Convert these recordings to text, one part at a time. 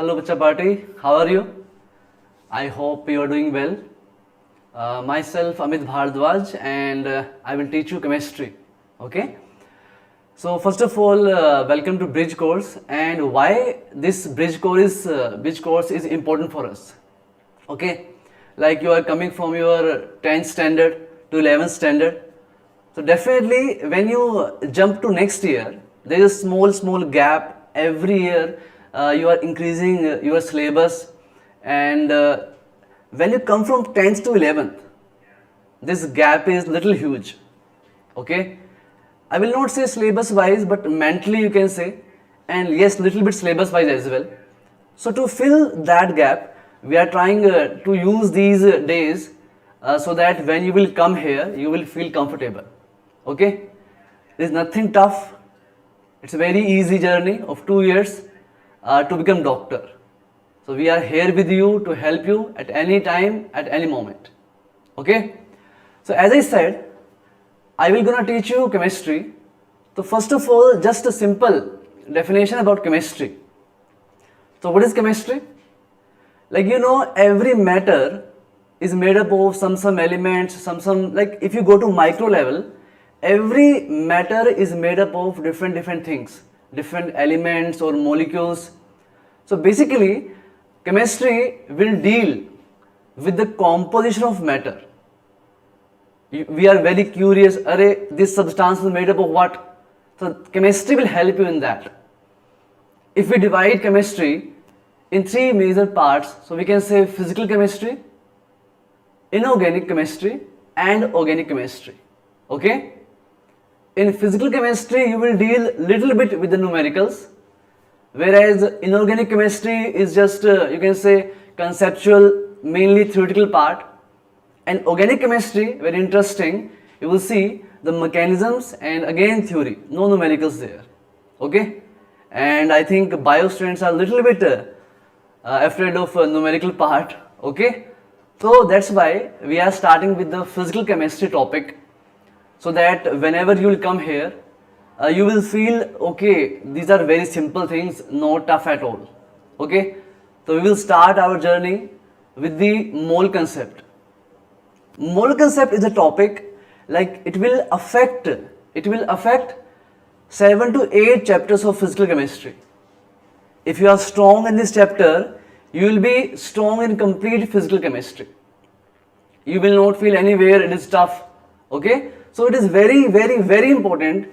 Hello, Bacha Party. How are you? I hope you are doing well. Myself, Amit Bhardwaj, and I will teach you chemistry. Okay? So, first of all, welcome to Bridge course. And why this Bridge course is important for us? Okay? Like you are coming from your 10th standard to 11th standard. So definitely when you jump to next year, there is a small gap every year. You are increasing your syllabus, and when you come from 10th to 11th, this gap is little huge. Okay, I will not say syllabus wise, but mentally you can say, and yes, little bit syllabus wise as well. So to fill that gap, we are trying to use these days so that when you will come here, you will feel comfortable. Okay, there is nothing tough. It's a very easy journey of 2 years to become doctor. So we are here with you to help you at any time, at any moment. Okay. So as I said, I will gonna teach you chemistry. So first of all, just a simple definition about chemistry. So what is chemistry? Like every matter is made up of some elements, some like if you go to micro level, every matter is made up of different things, different elements or molecules. So basically, chemistry will deal with the composition of matter. We are very curious, this substance is made up of what? So chemistry will help you in that. If we divide chemistry in 3 major parts, so we can say physical chemistry, inorganic chemistry, and organic chemistry. Okay? In physical chemistry, you will deal little bit with the numericals, whereas inorganic chemistry is just you can say conceptual, mainly theoretical part, and organic chemistry, very interesting. You will see the mechanisms and again theory, no numericals there. Okay, and I think bio students are little bit afraid of numerical part. Okay, so that's why we are starting with the physical chemistry topic, so that whenever you will come here, you will feel okay, these are very simple things, not tough at all. Okay, so we will start our journey with the mole concept. Mole concept is a topic, like it will affect 7 to 8 chapters of physical chemistry. If you are strong in this chapter, you will be strong in complete physical chemistry. You will not feel anywhere it is tough. Okay, so it is very important.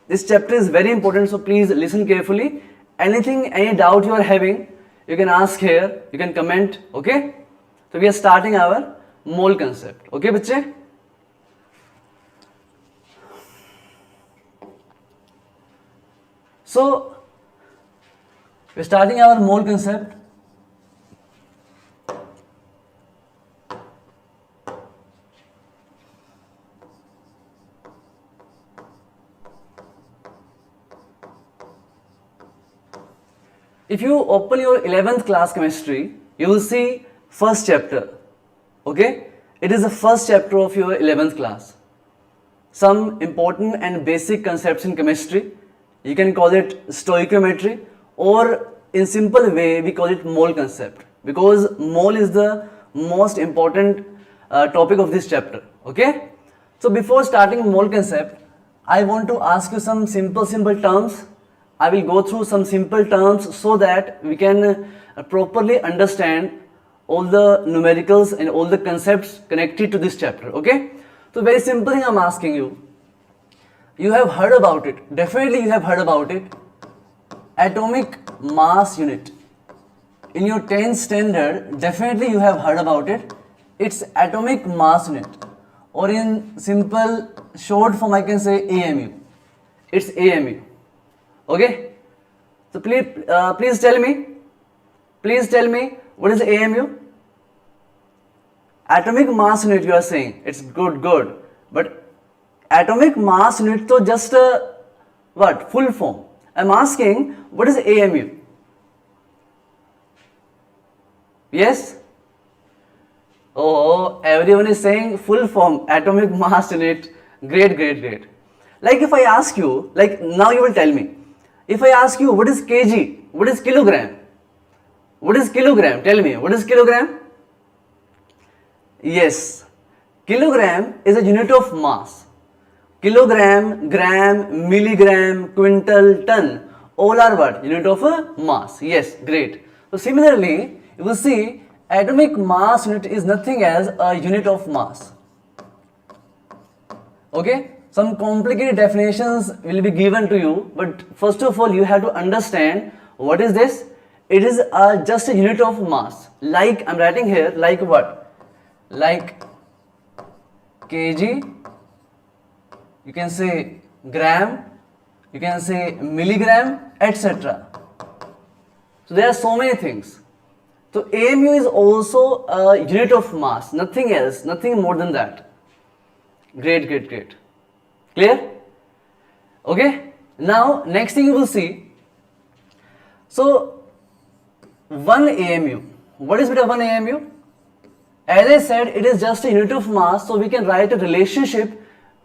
This chapter is very important, so please listen carefully. Any doubt you are having, you can ask here, you can comment. Okay, so we are starting our mole concept. Okay, bachche? So we are starting our mole concept. If you open your 11th class chemistry, you will see first chapter. Okay, it is the first chapter of your 11th class. Some important and basic concepts in chemistry. You can call it stoichiometry, or in simple way we call it mole concept, because mole is the most important topic of this chapter. Okay, so before starting mole concept, I want to ask you some simple terms. I will go through some simple terms so that we can properly understand all the numericals and all the concepts connected to this chapter. Okay, so very simple thing I'm asking you. You have heard about it. Definitely you have heard about it. Atomic mass unit. In your 10th standard, definitely you have heard about it. It's atomic mass unit, or in simple short form I can say AMU. It's AMU. Okay, so please tell me what is AMU? Atomic mass unit, you are saying. It's good, but atomic mass unit to just what? Full form. I'm asking, what is AMU? Yes? Oh, everyone is saying full form, atomic mass unit. Great. Like if I ask you, like now you will tell me. If I ask you what is kg, what is kilogram, What is kilogram? Tell me, what is kilogram? Yes, kilogram is a unit of mass. Kilogram, gram, milligram, quintal, ton, all are what? Unit of mass. Yes, great. So similarly, you will see atomic mass unit is nothing as a unit of mass. Okay, some complicated definitions will be given to you, but first of all you have to understand what is this. It is just a unit of mass. Like I am writing here, like what? Like kg, you can say gram, you can say milligram, etc. So there are so many things. So AMU is also a unit of mass, nothing else, nothing more than that. Great, great, great. Clear? Okay. Now next thing you will see. So 1 AMU. What is beta 1 AMU? As I said, it is just a unit of mass, so we can write a relationship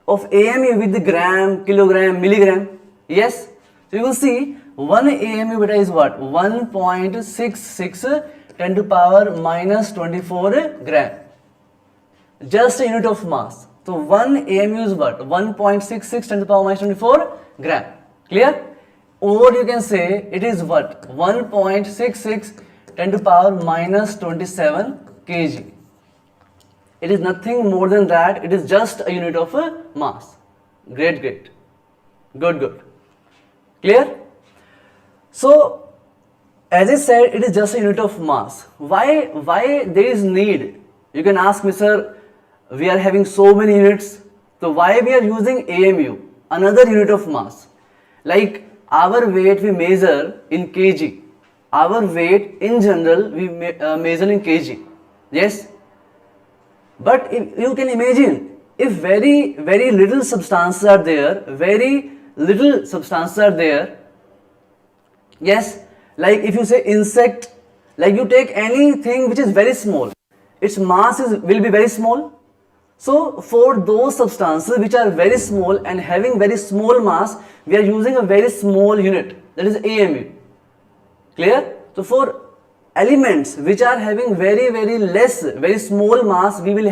of AMU with the gram, kilogram, milligram. Yes. So you will see 1 AMU beta is what? 1.66 10 to power minus 24 gram. Just a unit of mass. So 1 AMU is what? 1.66 10 to the power minus 24 gram. Clear? Or you can say it is what? 1.66 10 to the power minus 27 kg. It is nothing more than that. It is just a unit of mass. Great, great. Good, good. Clear? So, as I said, it is just a unit of mass. Why there is need? You can ask me, sir, we are having so many units, so why we are using AMU, another unit of mass? Like our weight we measure in kg. Our weight in general we measure in kg. Yes? But if you can imagine, if very little substances are there, yes, like if you say insect, like you take anything which is very small, its mass will be very small. So for those substances which are very small and having very small mass, we are using a very small unit, that is AMU. Clear? So for elements which are having very small mass, we will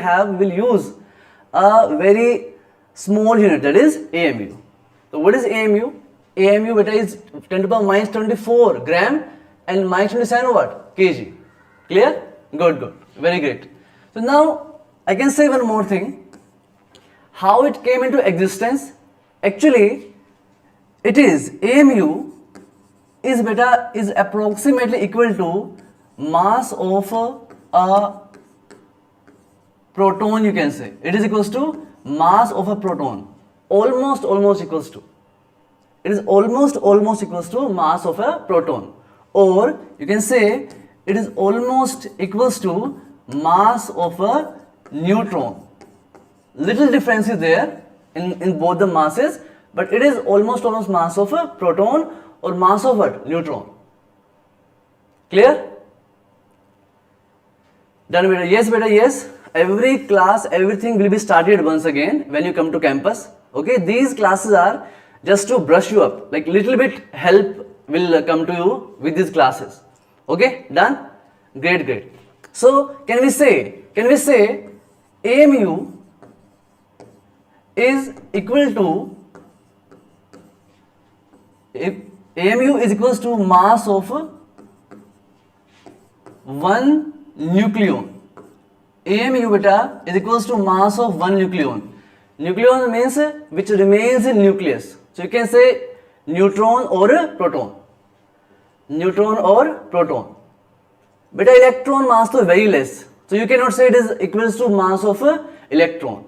use a very small unit, that is AMU. So what is AMU? AMU beta is 10 to the power minus 24 gram and minus 27 what? Kg. Clear? Good, good. Very great. So now I can say one more thing. How it came into existence? Actually, it is AMU is beta is approximately equal to mass of a proton, you can say. It is equals to mass of a proton. Almost equals to. It is almost equals to mass of a proton. Or you can say it is almost equals to mass of a neutron. Little difference is there in both the masses, but it is almost mass of a proton or mass of what? Neutron. Clear? Done beta? Yes beta, yes. Every class, everything will be started once again when you come to campus. Okay, these classes are just to brush you up, like little bit help will come to you with these classes. Okay, done? Great, great. So can we say AMU is equal to, if AMU is equals to mass of one nucleon. AMU beta is equals to mass of one nucleon. Nucleon means which remains in nucleus. So you can say neutron or proton. Neutron or proton. Beta electron mass is very less. So you cannot say it is equals to mass of electron.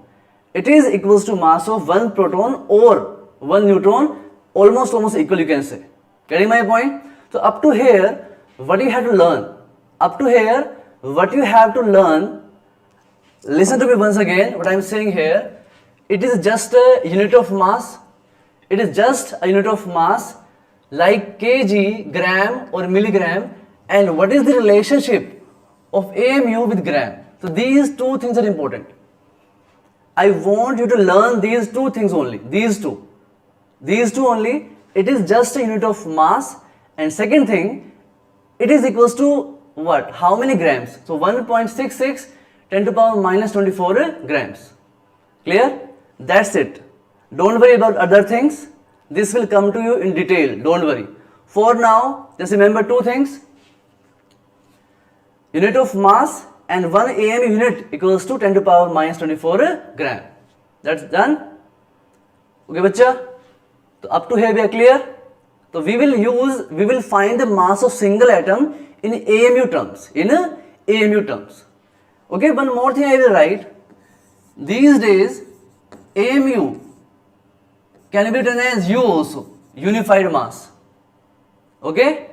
It is equals to mass of one proton or one neutron, almost equal, you can say. Getting my point? So up to here, what you have to learn? Up to here, what you have to learn, listen to me once again, what I am saying here. It is just a unit of mass. It is just a unit of mass like kg, gram or milligram. And what is the relationship of AMU with gram? So these two things are important. I want you to learn these two things only. These two only. It is just a unit of mass. And second thing, it is equals to what? How many grams? So 1.66 10 to power minus 24 grams. Clear? That's it. Don't worry about other things. This will come to you in detail. Don't worry. For now, just remember two things. Unit of mass and 1 AMU unit equals to 10 to power minus 24 gram. That's done. Okay, bacha? So up to here we are clear. So we will find the mass of single atom in AMU terms. Okay, one more thing I will write. These days, AMU can be written as U also, unified mass. Okay?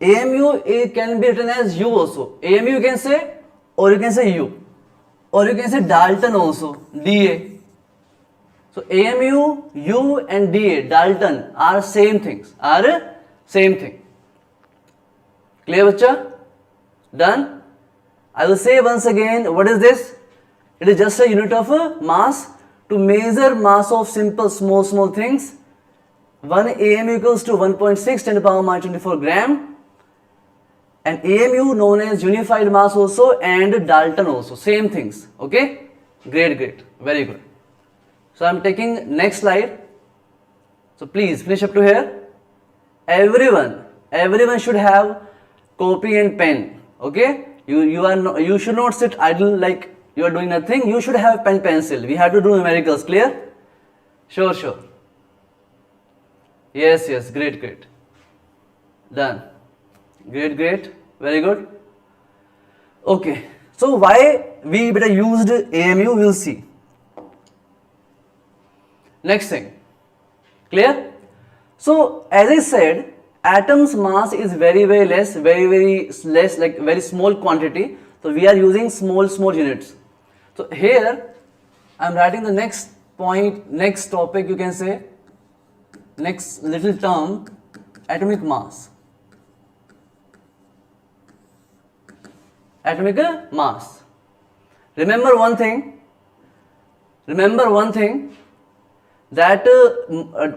AMU can be written as U also. AMU you can say, or you can say U. Or you can say Dalton also, DA. So AMU, U and DA, Dalton are same things, Clear, bacha? Done? I will say once again, what is this? It is just a unit of mass to measure mass of simple small things. 1 AMU equals to 1.6 10 to the power minus 24 gram. And AMU known as unified mass also and Dalton also, same things. Okay? Great, very good. So I am taking next slide. So please finish up to here. Everyone should have copy and pen. Okay? You should not sit idle like you are doing nothing. You should have pen pencil. We have to do numericals. Clear? Sure. Yes, great. Done. Great. Very good. Okay. So why we better used AMU, we'll see. Next thing. Clear? So as I said, atom's mass is very less, like very small quantity. So we are using small units. So here I am writing the next point, next topic, you can say, next little term, atomic mass. Atomic mass. Remember one thing, that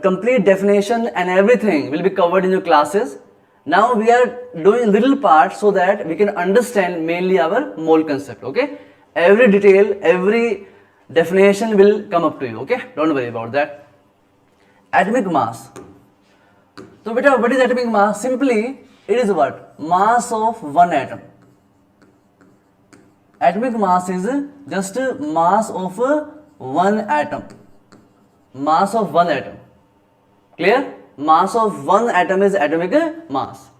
complete definition and everything will be covered in your classes. Now we are doing little part so that we can understand mainly our mole concept. Okay? Every detail, every definition will come up to you. Okay? Don't worry about that. Atomic mass. So beta, what is atomic mass? Simply, it is what? Mass of one atom. Atomic mass is just mass of one atom. Mass of one atom. Clear? Mass of one atom is atomic mass.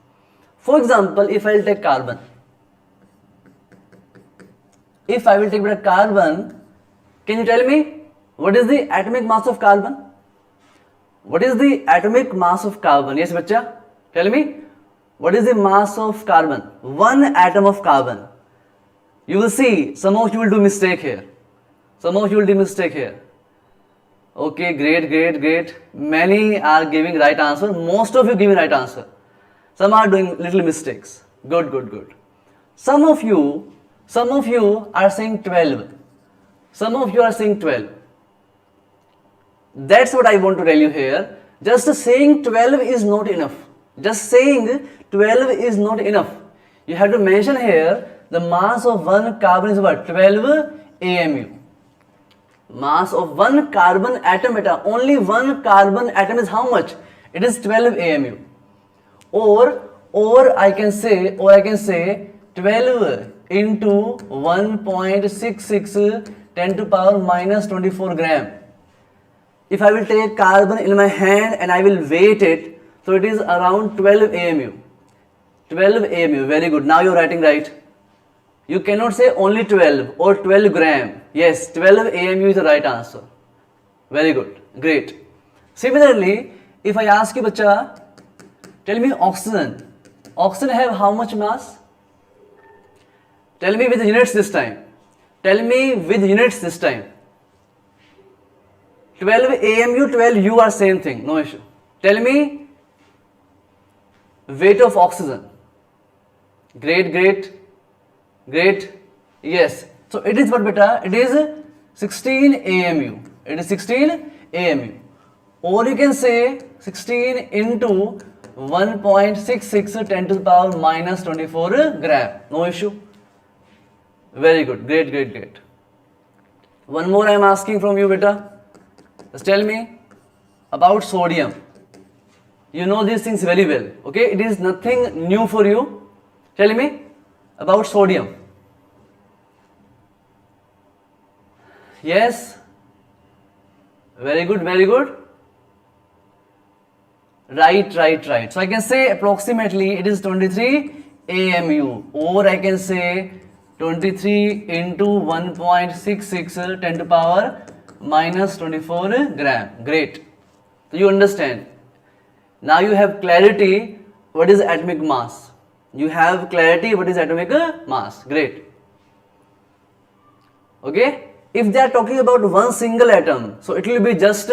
For example, if I will take carbon. If I will take carbon, can you tell me what is the atomic mass of carbon? What is the atomic mass of carbon? Yes, bacha? Tell me, what is the mass of carbon? One atom of carbon. You will see, some of you will do mistake here. Okay, great. Many are giving right answer. Most of you giving right answer. Some are doing little mistakes. Good. Some of you are saying 12. That's what I want to tell you here. Just saying 12 is not enough. You have to mention here the mass of one carbon is what? 12 AMU. Mass of one carbon atom, only one carbon atom is how much? It is 12 AMU. Or I can say 12 into 1.66 10 to power minus 24 gram. If I will take carbon in my hand and I will weight it, so it is around 12 AMU. 12 AMU, very good. Now you are writing right. You cannot say only 12 or 12 gram. Yes, 12 AMU is the right answer. Very good. Great. Similarly, if I ask you, bacha, tell me oxygen. Oxygen have how much mass? Tell me with units this time. 12 AMU, 12 U are same thing. No issue. Tell me weight of oxygen. Great. Yes. So it is what, beta? It is 16 AMU. Or you can say 16 into 1.66 10 to the power minus 24 gram. No issue. Very good. Great, great, great. One more I am asking from you, beta. Just tell me about sodium. You know these things very well. Okay, it is nothing new for you. Tell me about sodium. Yes. Very good, very good. Right, right, right. So I can say approximately it is 23 AMU, or I can say 23 into 1.66 10 to power minus 24 gram. Great. So you understand. Now you have clarity what is atomic mass. You have clarity what is atomic mass. Great. Okay. If they are talking about one single atom, so it will be just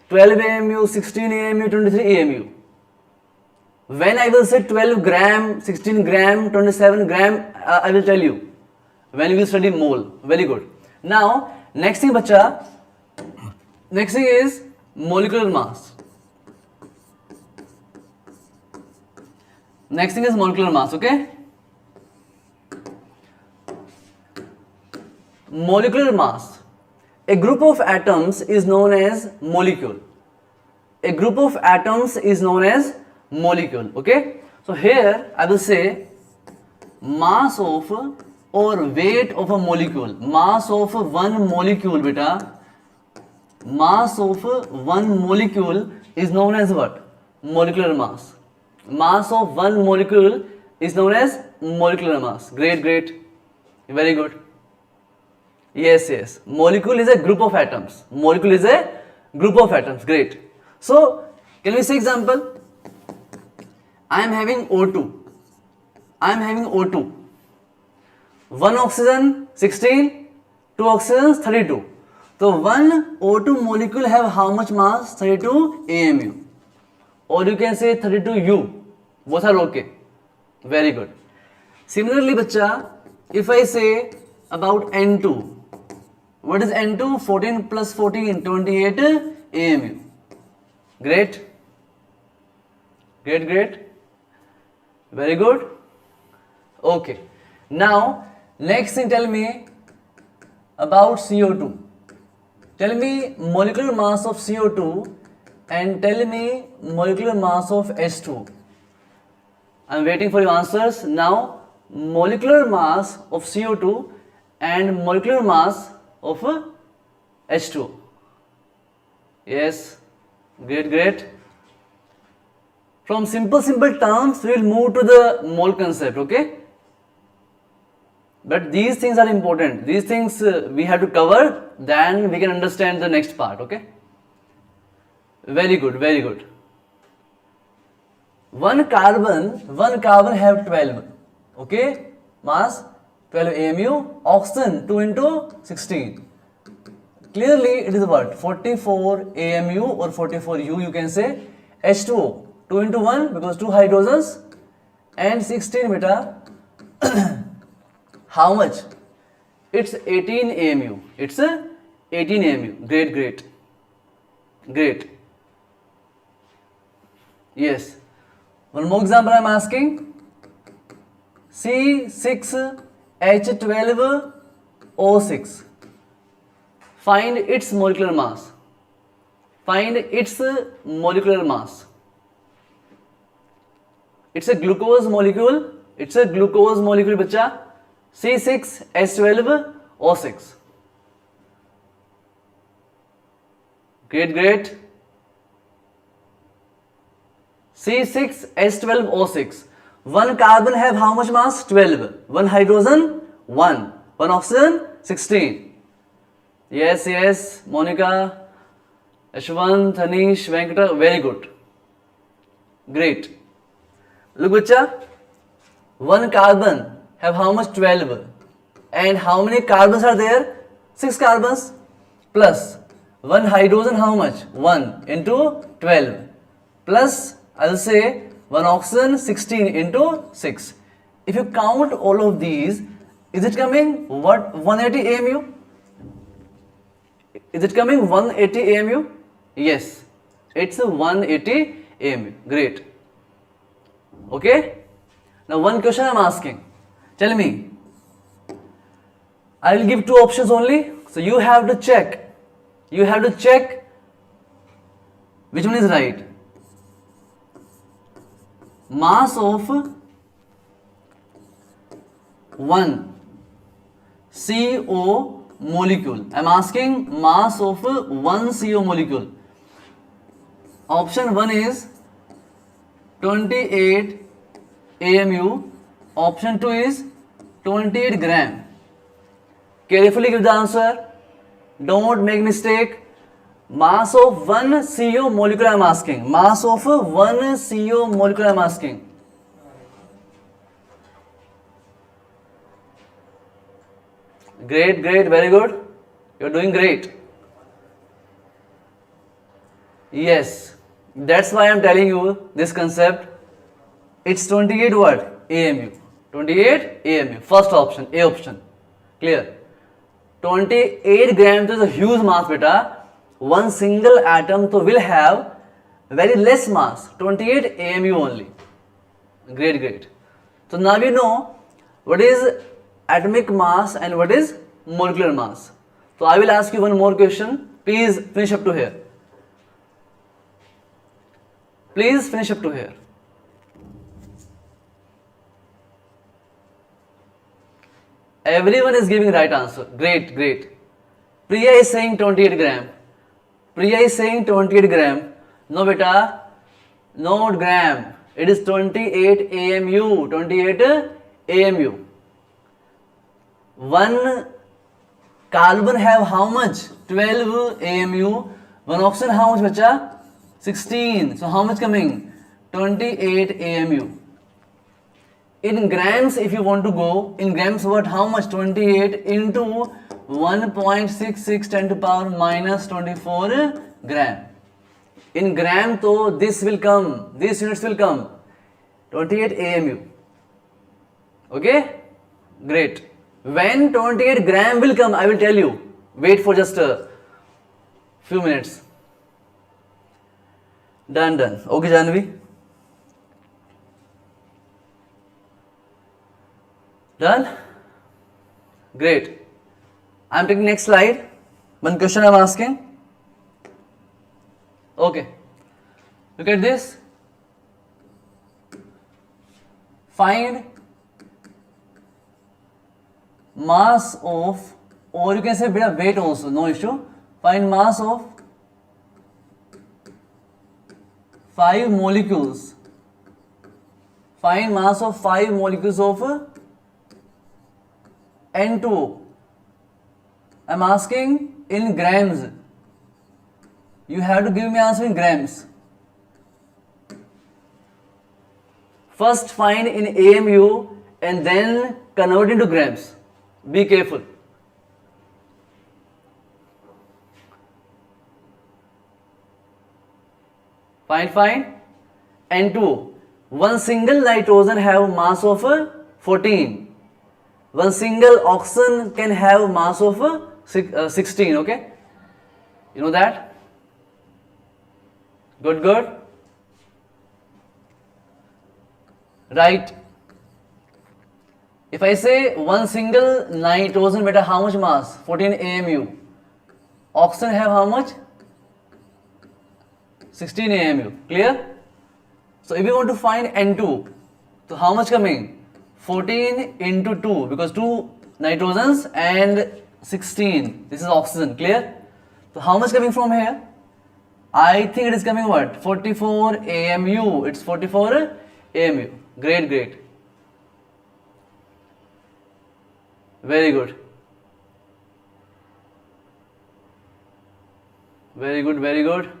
12 AMU, 16 AMU, 23 AMU. When I will say 12 gram, 16 gram, 27 gram, I will tell you. When we will study mole. Very good. Now, next thing, bacha. Next thing is molecular mass. Next thing is molecular mass, okay? Molecular mass. A group of atoms is known as molecule. A group of atoms is known as molecule, okay? So here I will say mass of or weight of a molecule. Mass of one molecule, beta. Mass of one molecule is known as what? Molecular mass. Mass of one molecule is known as molecular mass. Great, great. Very good. Yes, yes. Molecule is a group of atoms. Molecule is a group of atoms. Great. So, can we say example? I am having O2. I am having O2. 1 oxygen 16, 2 oxygens 32. So, one O2 molecule have how much mass? 32 AMU. Or you can say 32 U. Both are okay. Very good. Similarly, bacha, if I say about N2, what is N2? 14 plus 14, 28 AMU. Great. Great, great. Very good. Okay. Now, next thing, tell me about CO2. Tell me molecular mass of CO2 and tell me molecular mass of H2. I am waiting for your answers. Now, molecular mass of CO2 and molecular mass of H2. Yes, great, great. From simple terms, we will move to the mole concept, okay? But these things are important. These things we have to cover, then we can understand the next part, okay? Very good, very good. One carbon have 12, okay? Mass 12 AMU, oxygen 2 into 16. Clearly it is what? 44 AMU or 44 U, you can say. H2O 2 into 1 because 2 hydrogens, and 16 beta. How much? It's 18 AMU. It's 18 AMU. Great, great. Great. Yes. One more example I am asking. C6H12O6. Find its molecular mass. Find its molecular mass. It's a glucose molecule. It's a glucose molecule, bacha. C6H12O6. Great, great. C6H12O6. One carbon have how much mass? 12. One hydrogen? 1. One oxygen? 16. Yes, yes. Monica, Ashwant, Anish, Venkata. Very good. Great. Look, bacha. One carbon have how much? 12. And how many carbons are there? 6 carbons. Plus one hydrogen, how much? 1 into 12. Plus, I will say one oxygen, 16 into 6. If you count all of these, is it coming what? 180 AMU? Is it coming 180 AMU? Yes, it's 180 AMU. Great. Okay? Now one question I'm asking. Tell me. I will give two options only. So you have to check. You have to check which one is right. Mass of one CO molecule. I am asking mass of one CO molecule. Option 1 is 28 AMU. Option 2 is 28 gram. Carefully give the answer. Don't make mistake. Mass of one CO molecule I am asking. Mass of one CO molecule I am asking. Great, great, very good. You're doing great. Yes, that's why I'm telling you this concept. It's 28 what? AMU. 28 AMU. First option, A option. Clear? 28 grams is a huge mass, beta. One single atom so will have very less mass. 28 AMU only. Great, great. So now you know what is atomic mass and what is molecular mass. So I will ask you one more question. Please finish up to here. Please finish up to here. Everyone is giving right answer. Great, great. Priya is saying 28 gram. Priya is saying 28 gram. No beta, no gram. It is 28 AMU. 28 AMU. One carbon have how much? 12 AMU. One oxygen how much, bacha? 16. So how much coming? 28 AMU. In grams, if you want to go, in grams what? How much? 28 into 1.66 10 to power minus 24 gram. In gram, so this will come, these units will come. 28 AMU. Okay? Great. When 28 gram will come, I will tell you. Wait for just a few minutes. Done, done. Okay, Janvi? Done? Great. I am taking next slide. One question I am asking. Okay. Look at this. Find mass of, or you can say bit of weight also, no issue. Find mass of 5 molecules. Find mass of 5 molecules of N2O. I am asking in grams. You have to give me answer in grams. First find in AMU and then convert into grams. Be careful. Find N2O. One single nitrogen have mass of 14. One single oxygen can have mass of 16. Okay, you know that? Good, good. Right. If I say one single nitrogen, beta, how much mass? 14 AMU. Oxygen have how much? 16 AMU. Clear? So if you want to find N2, so how much coming? 14 into 2, because 2 nitrogens and 16. This is oxygen. Clear? So how much coming from here? I think it is coming what? 44 AMU. It's 44 AMU. Great, great. Very good. Very good, very good.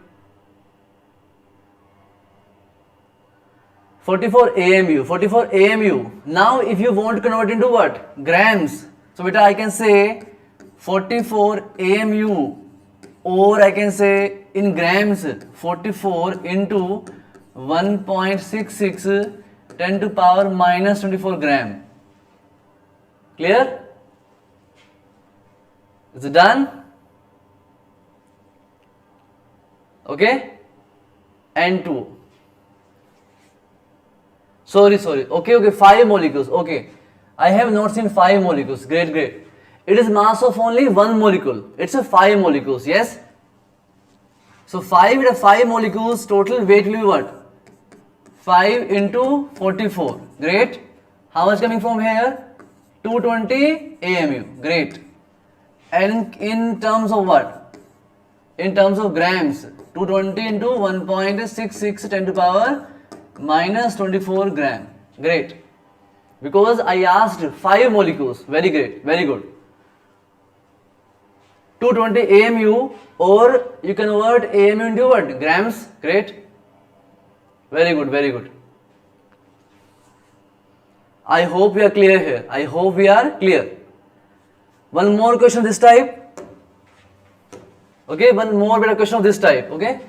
44 AMU, 44 AMU. Now if you want to convert into what? Grams. So beta I can say 44 AMU, or I can say in grams 44 into 1.66 10 to power minus 24 gram. Clear? Is it done? Okay? N2. Sorry. Okay, 5 molecules. Okay. I have not seen 5 molecules. Great. It is mass of only 1 molecule. It's a 5 molecules, yes? So 5 with 5 molecules, total weight will be what? 5 into 44. Great. How much coming from here? 220 AMU. Great. And in terms of what? In terms of grams, 220 into 1.66 10 to power minus 24 gram. Great. Because I asked 5 molecules. Very great. Very good. 220 AMU, or you convert AMU into what? Grams. Great. Very good. I hope we are clear here. I hope we are clear. One more question of this type. Okay, one more better question of this type. Okay.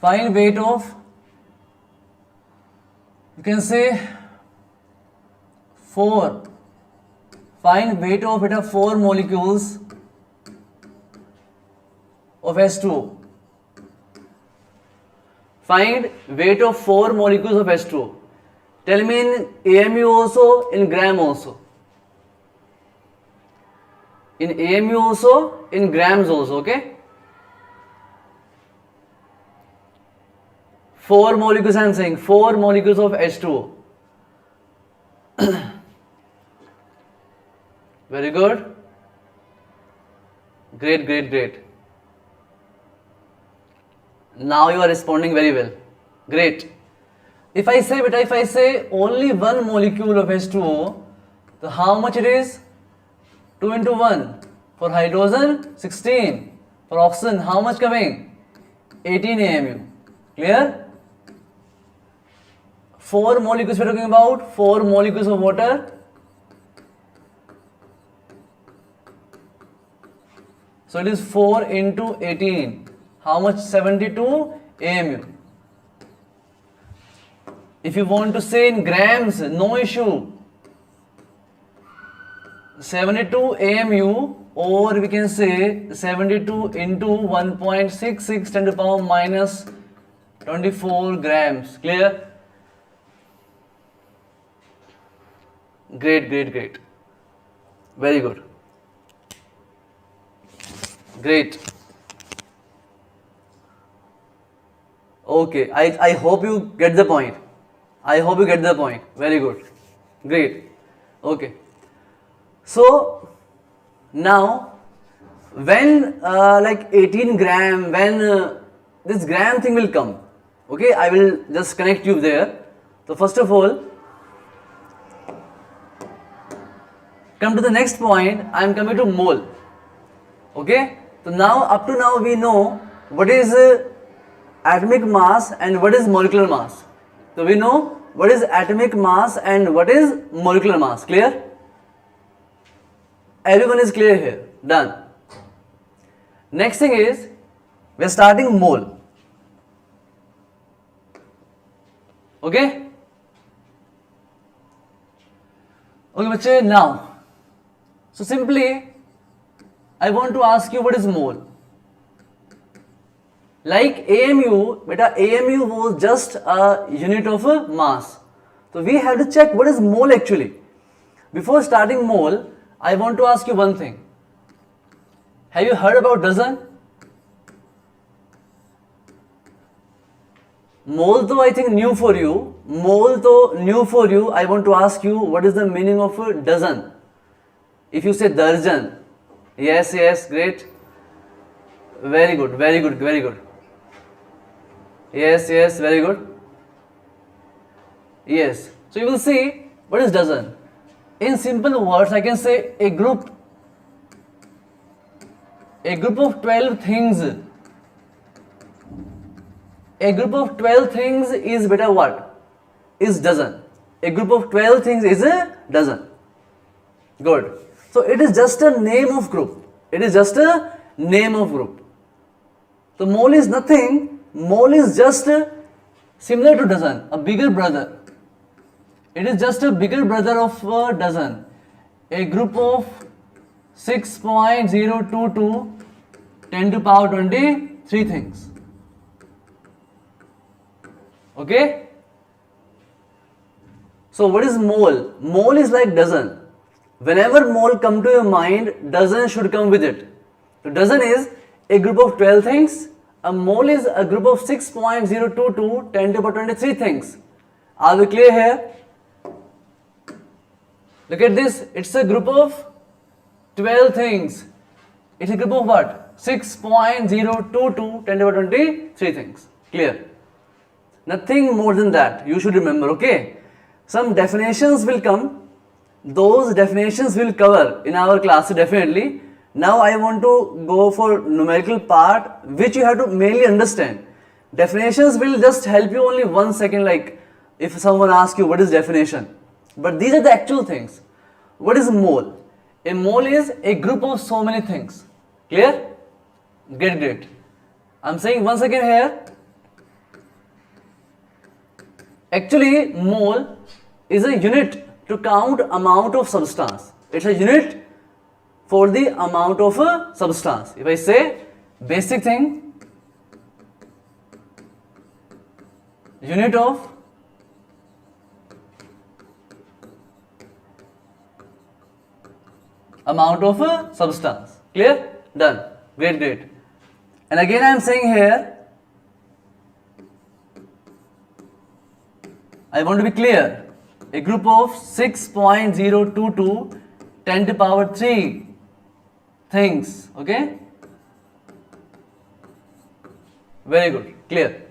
Find weight of, you can say 4. Find weight of beta 4 molecules of H2O. Find weight of 4 molecules of H2O. Tell me in AMU also, in gram also. In AMU also, in grams also, okay? 4 molecules I am saying, 4 molecules of H2O. Very good. Great. Now you are responding very well. Great. If I say only 1 molecule of H2O, so how much it is? 2 into 1. For hydrogen, 16. For oxygen, how much coming? 18 AMU. Clear? 4 molecules we are talking about. 4 molecules of water. So it is 4 into 18. How much? 72 AMU. If you want to say in grams, no issue. 72 AMU, or we can say 72 into 1.66 10 to the power minus 24 grams. Clear? Great. Very good. Great. Okay, I hope you get the point. Very good. Great. Okay. So now when like 18 gram, when this gram thing will come, okay, I will just connect you there. So first of all, come to the next point. I am coming to mole. Okay. So now up to now we know what is atomic mass and what is molecular mass. So we know what is atomic mass and what is molecular mass. Clear? Everyone is clear here. Done. Next thing is we are starting mole. Okay? Okay, bache, now. So simply I want to ask you what is mole. Like AMU, beta AMU was just a unit of a mass. So we have to check what is mole actually. Before starting mole, I want to ask you one thing. Have you heard about dozen? Mole though I think new for you. I want to ask you what is the meaning of a dozen. If you say darjan, yes, great. Very good. Yes, very good. Yes. So you will see what is dozen. In simple words, I can say a group of 12 things. A group of 12 things is beta what? Is dozen. A group of 12 things is a dozen. Good. So it is just a name of group. So mole is nothing. Mole is just similar to dozen, a bigger brother. It is just a bigger brother of a dozen. A group of 6.022 10 to power 24. three things. Okay? So what is mole? Mole is like dozen. Whenever mole come to your mind, dozen should come with it. So dozen is a group of 12 things. A mole is a group of 6.022 10 to the power 23 things. Are we clear here? Look at this. It's a group of 12 things. It's a group of what? 6.022 10 to the power 23 things. Clear? Nothing more than that. You should remember, okay? Some definitions will come. Those definitions will cover in our class definitely. Now I want to go for numerical part which you have to mainly understand. Definitions will just help you only 1 second, like if someone asks you what is definition. But these are the actual things. What is mole? A mole is a group of so many things. Clear? Great. I'm saying once again here. Actually, mole is a unit to count amount of substance. It's a unit for the amount of a substance. If I say basic thing, unit of amount of a substance. Clear? Done. Great. And again I am saying here, I want to be clear. A group of 6.022 10 to the power 3 things. Okay? Very good. Clear.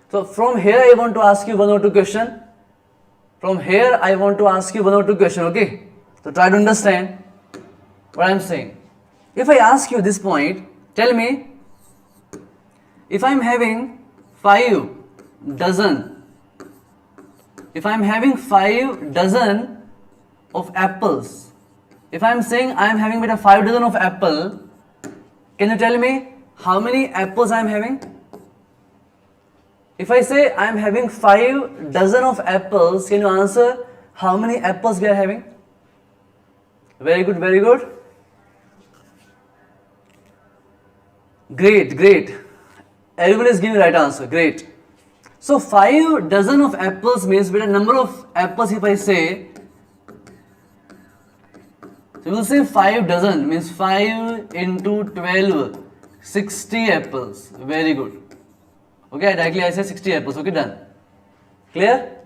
So from here I want to ask you one or two question. Okay? So try to understand what I am saying. If I ask you this point, tell me, if I am having 5 dozen of apples, if I am saying I am having 5 dozen of apple, can you tell me how many apples I am having? If I say I am having 5 dozen of apples, can you answer how many apples we are having? Very good. Great. Everyone is giving right answer. Great. So 5 dozen of apples means with a number of apples. If I say, so we will say 5 dozen means 5 into 12, 60 apples. Very good. Okay, directly I say 60 apples. Okay, done. Clear?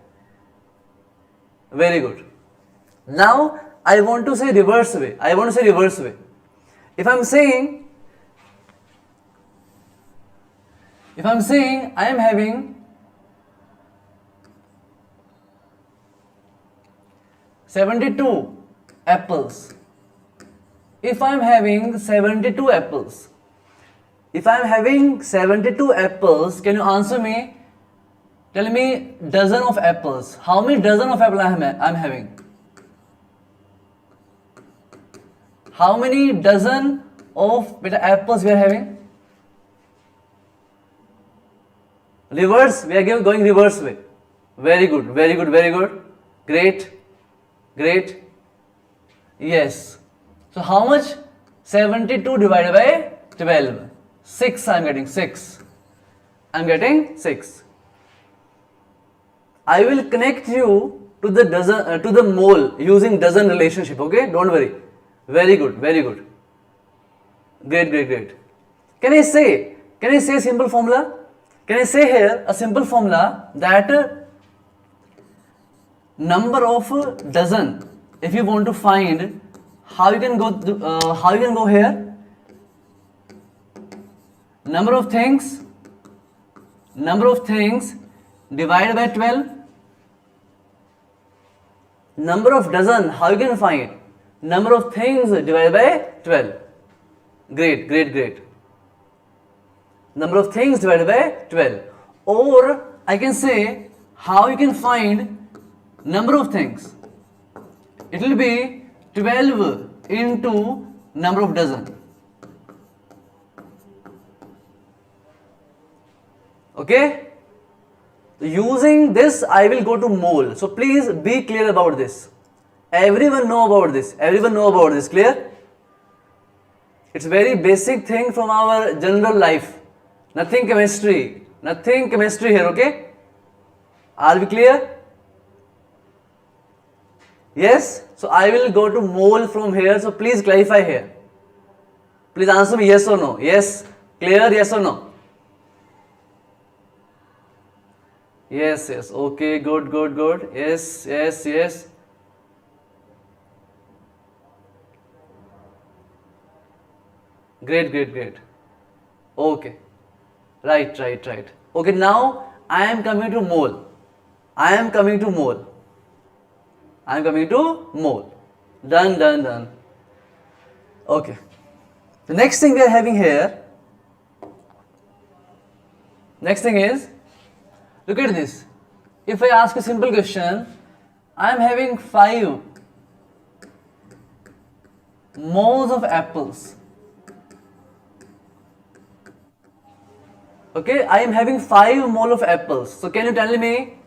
Very good. Now I want to say reverse way. If I'm saying I am having 72 apples. If I am having 72 apples, can you answer me? Tell me dozen of apples. How many dozen of apples I am having? How many dozen of apples we are having? Reverse, we are going reverse way. Very good. Great. Yes. So how much? 72 divided by 12. 6 I am getting 6. I will connect you to the dozen to the mole using dozen relationship. Okay, don't worry. Very good. Great. Can I say a simple formula? Can I say here a simple formula that number of dozen, if you want to find, how you can go here? Number of things divided by 12. Number of dozen, how you can find? Number of things divided by 12. Great. Number of things divided by 12. Or I can say how you can find number of things. It will be 12 into number of dozen. Okay? Using this I will go to mole. So please be clear about this. Everyone know about this. Clear? It's very basic thing from our general life. Nothing chemistry. Nothing chemistry here, okay? Are we clear? Yes? So I will go to mole from here. So please clarify here. Please answer me yes or no. Yes? Clear? Yes or no? Yes, yes. Okay, good, good, good. Yes, yes, yes. Great, great, great. Okay. Right, right, right. Okay, now I am coming to mole. I am coming to mole. I am coming to mole. Done, done, done. Okay. The next thing we are having here, next thing is, look at this. If I ask a simple question, I am having 5 moles of apples. Okay, I am having 5 mole of apples. So can you tell me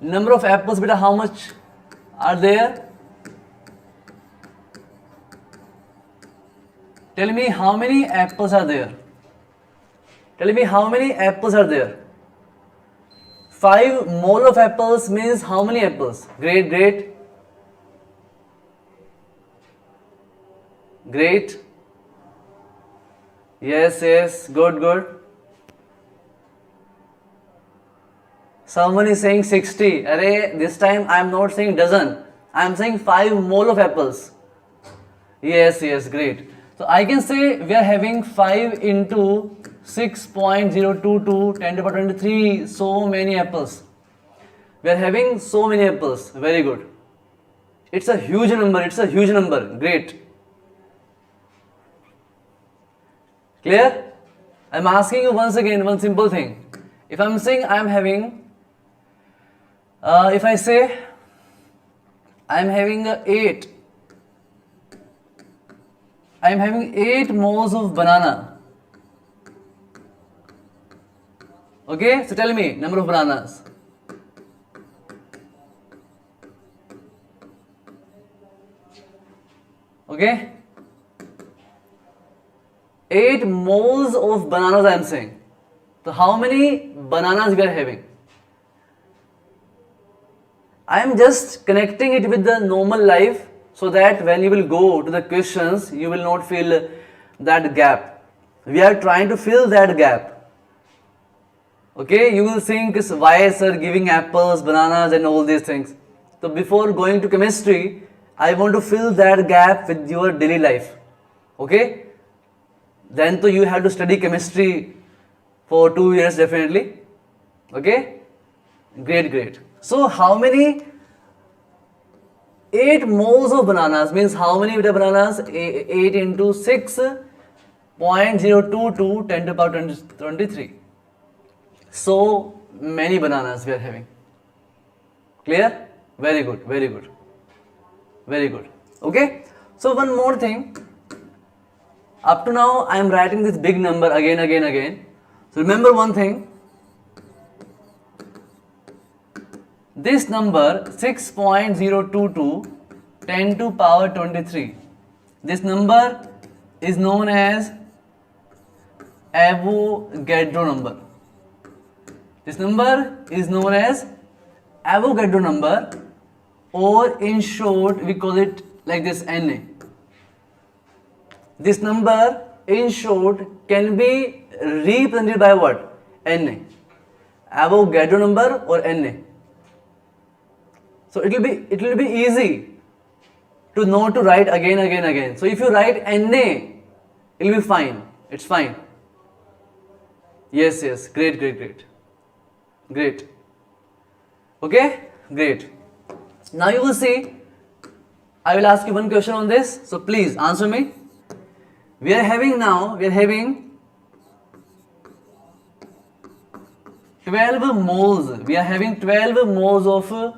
number of apples, beta, how much are there? Tell me how many apples are there. Tell me how many apples are there. 5 mole of apples means how many apples? Great, great. Great. Yes, yes, good, good. Someone is saying 60. Array, this time I am not saying dozen. I am saying 5 mole of apples. Yes, yes, great. So I can say we are having 5 into 6.022 10 to the power 23, so many apples. We are having so many apples. Very good. It's a huge number. It's a huge number. Great. Clear? I am asking you once again one simple thing. If I am saying I am having, if I say I am having 8, I am having 8 moles of banana. Okay, so tell me number of bananas. Okay, 8 moles of bananas I am saying. So how many bananas we are having? I am just connecting it with the normal life so that when you will go to the questions, you will not feel that gap. We are trying to fill that gap. Okay, you will think why sir giving apples, bananas and all these things. So before going to chemistry, I want to fill that gap with your daily life. Okay, then so you have to study chemistry for 2 years definitely. Okay, great, great. So how many 8 moles of bananas means how many bananas? 8 into 6.022 10 to the power 23. So many bananas we are having. Clear? Very good, very good, very good. Okay, so one more thing. Up to now I am writing this big number again. So remember one thing. This number 6.022 10 to power 23. This number is known as Avogadro number. This number is known as Avogadro number, or in short we call it like this Na. This number in short can be represented by what? Na. Avogadro number or Na. So it will be easy to know to write again. So if you write Na, it will be fine. It's fine. Yes, yes. Great. Great. Okay? Great. Now you will see, I will ask you one question on this. So please answer me. We are having 12 moles. We are having 12 moles of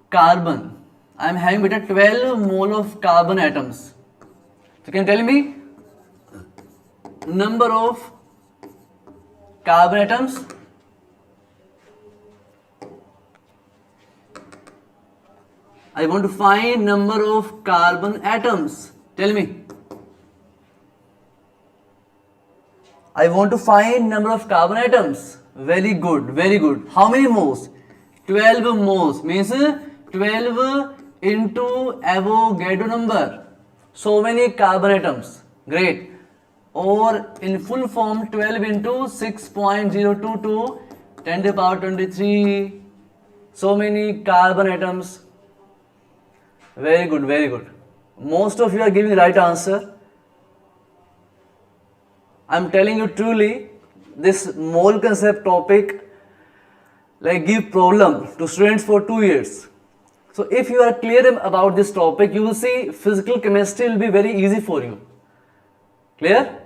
carbon. I am having with a 12 mole of carbon atoms. So can you tell me number of carbon atoms? I want to find number of carbon atoms. Tell me. I want to find number of carbon atoms. Very good, very good. How many moles? 12 moles means 12 into Avogadro number. So many carbon atoms. Great. Or in full form 12 into 6.022 10 to the power 23. So many carbon atoms. Very good, very good. Most of you are giving right answer. I'm telling you truly, this mole concept topic like give problem to students for 2 years. So if you are clear about this topic, you will see physical chemistry will be very easy for you. Clear?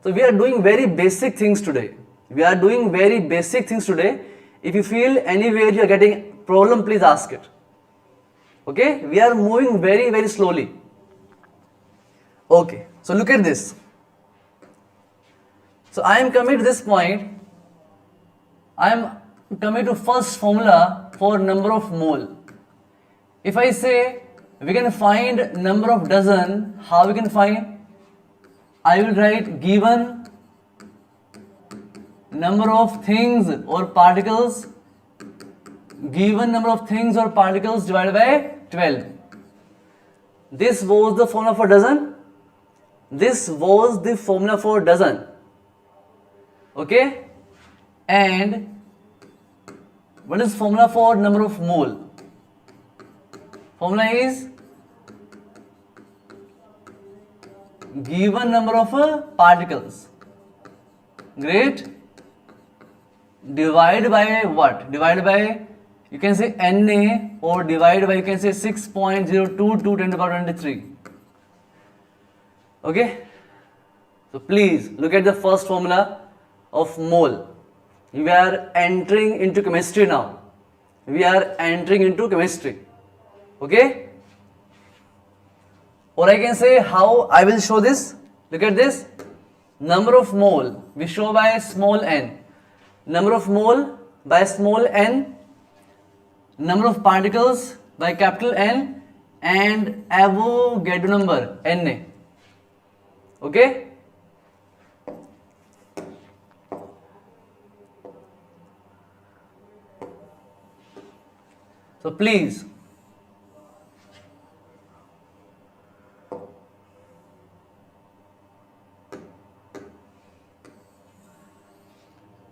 So we are doing very basic things today. We are doing very basic things today. If you feel anywhere you are getting problem, please ask it. Okay? We are moving very, very slowly. Okay. So look at this. So I am coming to this point. I am coming to first formula for number of mole. If I say we can find number of dozen, how we can find? I will write given number of things or particles, given number of things or particles divided by 12. This was the formula for dozen. This was the formula for dozen. Okay? And what is formula for number of mole? Formula is given number of particles. Great. Divided by what? Divided by, you can say Na, or divided by, you can say 6.022 10 to the power 23. Okay? So please look at the first formula of mole. We are entering into chemistry now. We are entering into chemistry. Okay? Or I can say how I will show this. Look at this. Number of mole we show by small n. Number of mole by small n. Number of particles by capital N. And Avogadro number Na. Okay? So please,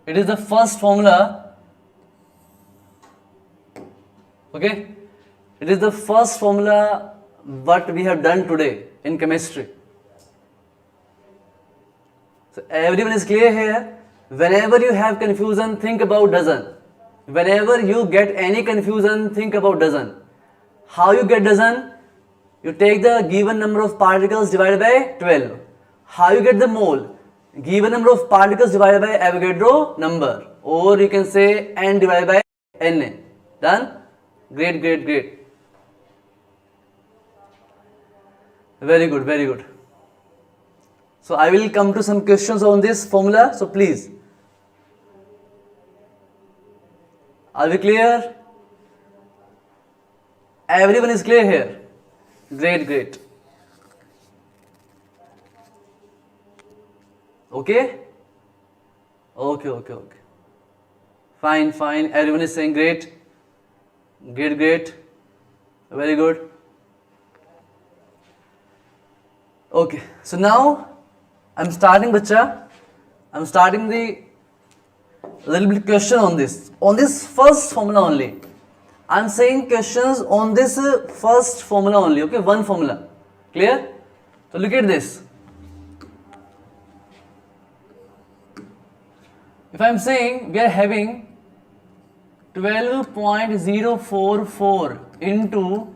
it is the first formula. Okay? It is the first formula what we have done today in chemistry. So everyone is clear here. Whenever you have confusion, think about dozen. Whenever you get any confusion, think about dozen. How you get dozen? You take the given number of particles divided by 12. How you get the mole? Given number of particles divided by Avogadro number. Or you can say N divided by Na. Done? Great, great, great. Very good, very good. So I will come to some questions on this formula. So please. Are we clear? Everyone is clear here. Great, great. Okay? Okay, okay, okay. Fine, fine. Everyone is saying great. Great, great. Very good. Okay. So now I'm starting, bacha. I'm starting the little bit question on this first formula only. I'm saying questions on this first formula only. Okay, one formula. Clear? So look at this. If I'm saying we are having 12.044 into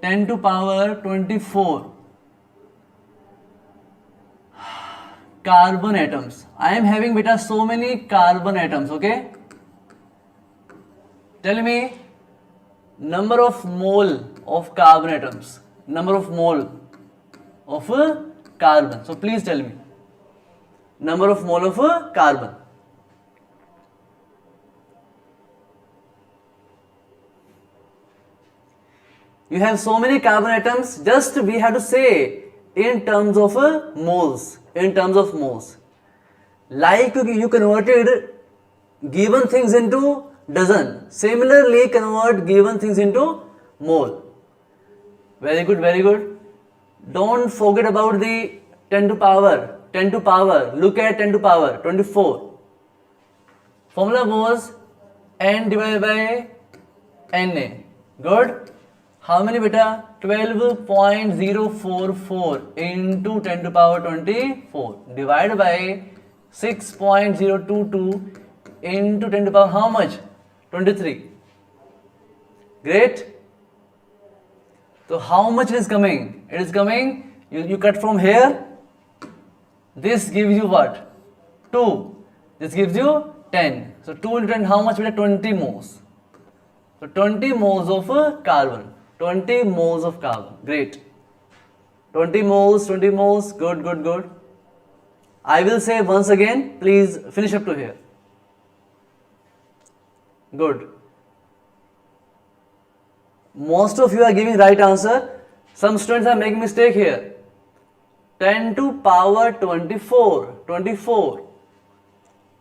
10 to power 24 carbon atoms. I am having beta so many carbon atoms, okay? Tell me number of mole of carbon atoms. Number of mole of carbon. So please tell me. Number of mole of carbon. You have so many carbon atoms, just we have to say in terms of moles. In terms of moles. Like you converted given things into dozen. Similarly, convert given things into mole. Very good, very good. Don't forget about the 10 to power. 10 to power. Look at 10 to power. 24. Formula was n divided by na. Good. How many beta? 12.044 into 10 to power 24 divided by 6.022 into 10 to power how much? 23. Great. So how much is coming? It is coming, you cut from here. This gives you what? 2. This gives you 10. So 2 into 10 how much? 20 moles. So 20 moles of carbon. 20 moles of carbon. Great. 20 moles, 20 moles. Good, good, good. I will say once again, please finish up to here. Good. Most of you are giving right answer. Some students are making mistake here. 10 to power 24. 24.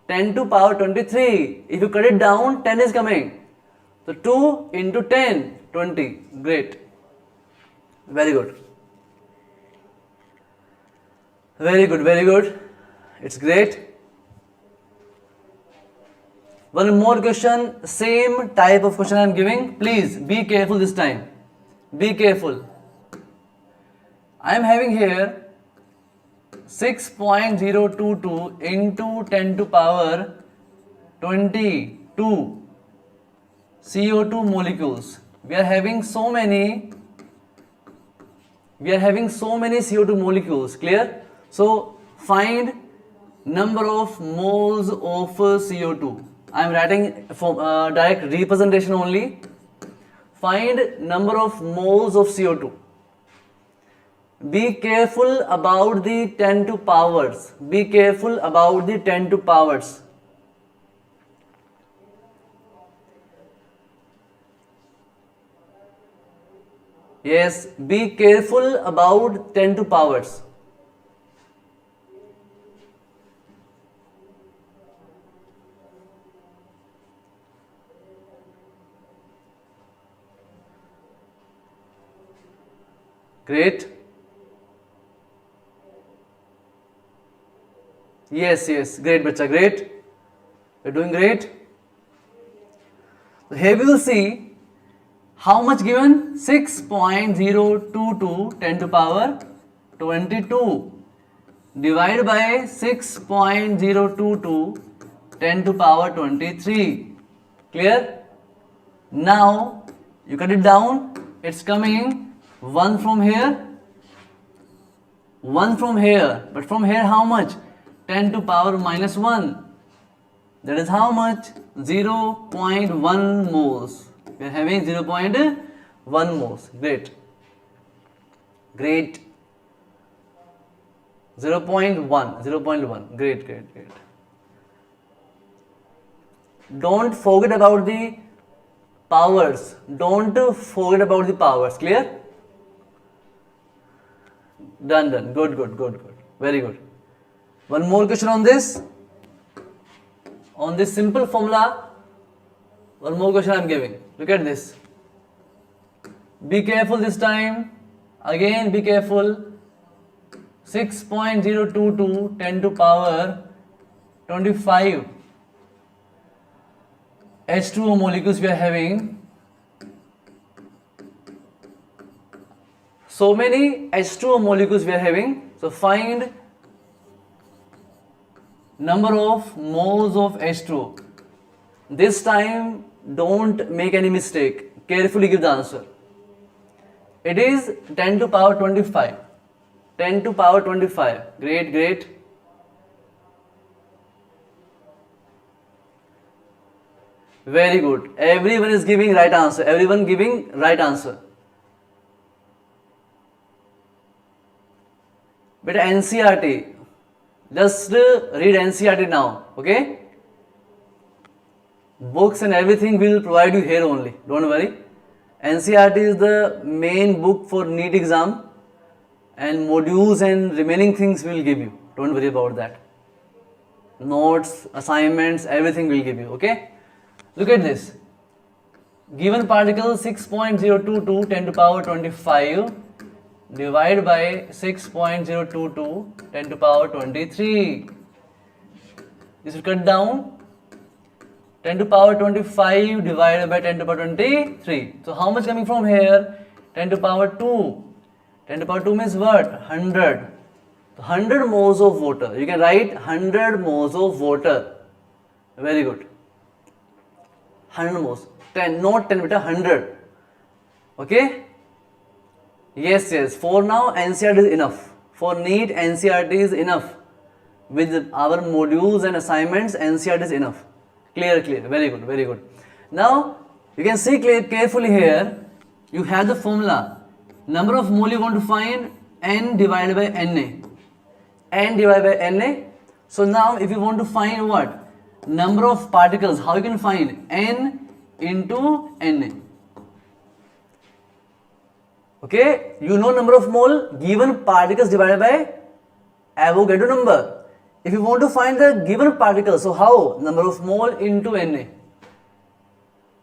10 to power 23. If you cut it down, 10 is coming. So 2 into 10, 20. Great. Very good. Very good, very good. It's great. One more question, same type of question I am giving. Please be careful this time. Be careful. I am having here 6.022 into 10 to power 22 CO2 molecules. We are having so many CO2 molecules. Clear? So find number of moles of CO2. I am writing for direct representation only. Find number of moles of CO2. Be careful about the 10 to powers. Be careful about the 10 to powers. Yes, be careful about 10 to powers. Great. Yes, yes, great, bacha, great. You're doing great. So here we will see how much given? 6.022 10 to power 22 divided by 6.022 10 to power 23. Clear? Now you cut it down. It's coming 1 from here, 1 from here. But from here how much? 10 to power minus 1. That is how much? 0.1 moles. We are having 0.1 moles. Great. Great. 0.1. 0.1. Great, great, great. Don't forget about the powers. Don't forget about the powers. Clear? Done, done. Good, good, good, good. Very good. One more question on this. On this simple formula, one more question I am giving. Look at this. Be careful this time. Again, be careful. 6.022 10 to power 25 H2O molecules we are having. So many H2O molecules we are having. So find number of moles of H2O. This time don't make any mistake. Carefully give the answer. It is 10 to power 25. 10 to power 25. Great, great. Very good. Everyone is giving right answer. Everyone giving right answer. But NCRT. Just read NCRT now. Okay? Books and everything will provide you here only. Don't worry. NCRT is the main book for NEET exam, and modules and remaining things will give you. Don't worry about that. notes, assignments, everything will give you. Okay, look at this. Given particle 6.022 10 to power 25 divided by 6.022 10 to power 23. This will cut down. 10 to power 25 divided by 10 to power 23. So how much coming from here? 10 to power 2. 10 to power 2 means what? 100. 100 moles of water. You can write 100 moles of water. Very good. 100 moles. 10, not 10, but 100. Okay? Yes, yes. For now, NCERT is enough. For NEET, NCERT is enough. With our modules and assignments, NCERT is enough. Clear, clear. Very good, very good. Now, you can see carefully here. You have the formula. Number of mole you want to find, N divided by Na. N divided by Na. So now, if you want to find what? Number of particles, how you can find? N into Na. Okay, you know number of mole, given particles divided by Avogadro number. If you want to find the given particle, so how? Number of mole into Na.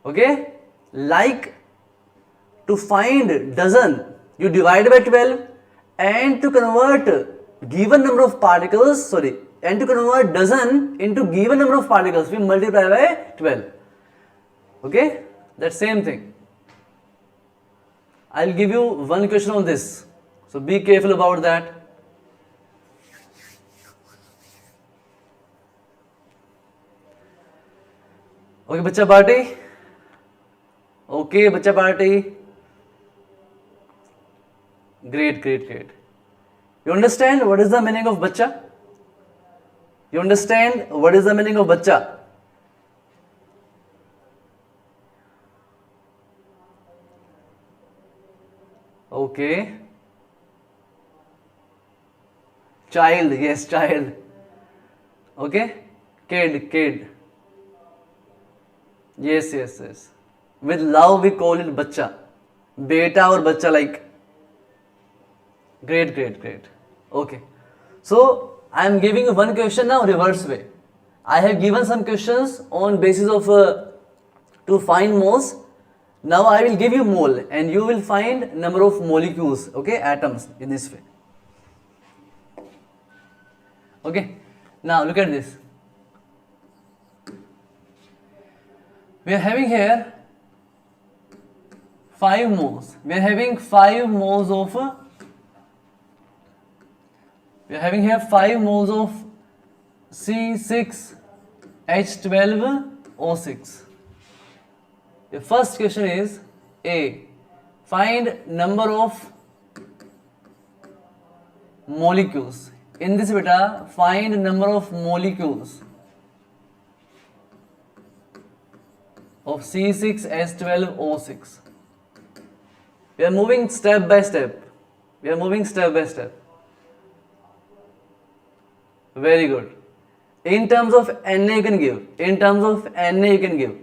Okay, like to find dozen, you divide by 12, and to convert given number of particles, and to convert dozen into given number of particles, we multiply by 12. Okay, that same thing. I'll give you one question on this, so be careful about that. Okay, bacha party. Okay, bacha party. Great, great, great. You understand what is the meaning of bacha? You understand what is the meaning of bacha? Okay. Child, yes, child. Okay. Kid. Yes, yes, yes. With love we call it bacha. Beta or bacha like. Great, great, great. Okay. So, I am giving you one question now reverse way. I have given some questions on basis of to find moles. Now I will give you mole and you will find number of molecules, okay, atoms in this way. Okay. Now look at this. We are having here 5 moles. We are having 5 moles of C6H12O6. The first question is A. Find number of molecules. In this beta, find number of molecules of C6H12O6. We are moving step by step. Very good. In terms of Na you can give.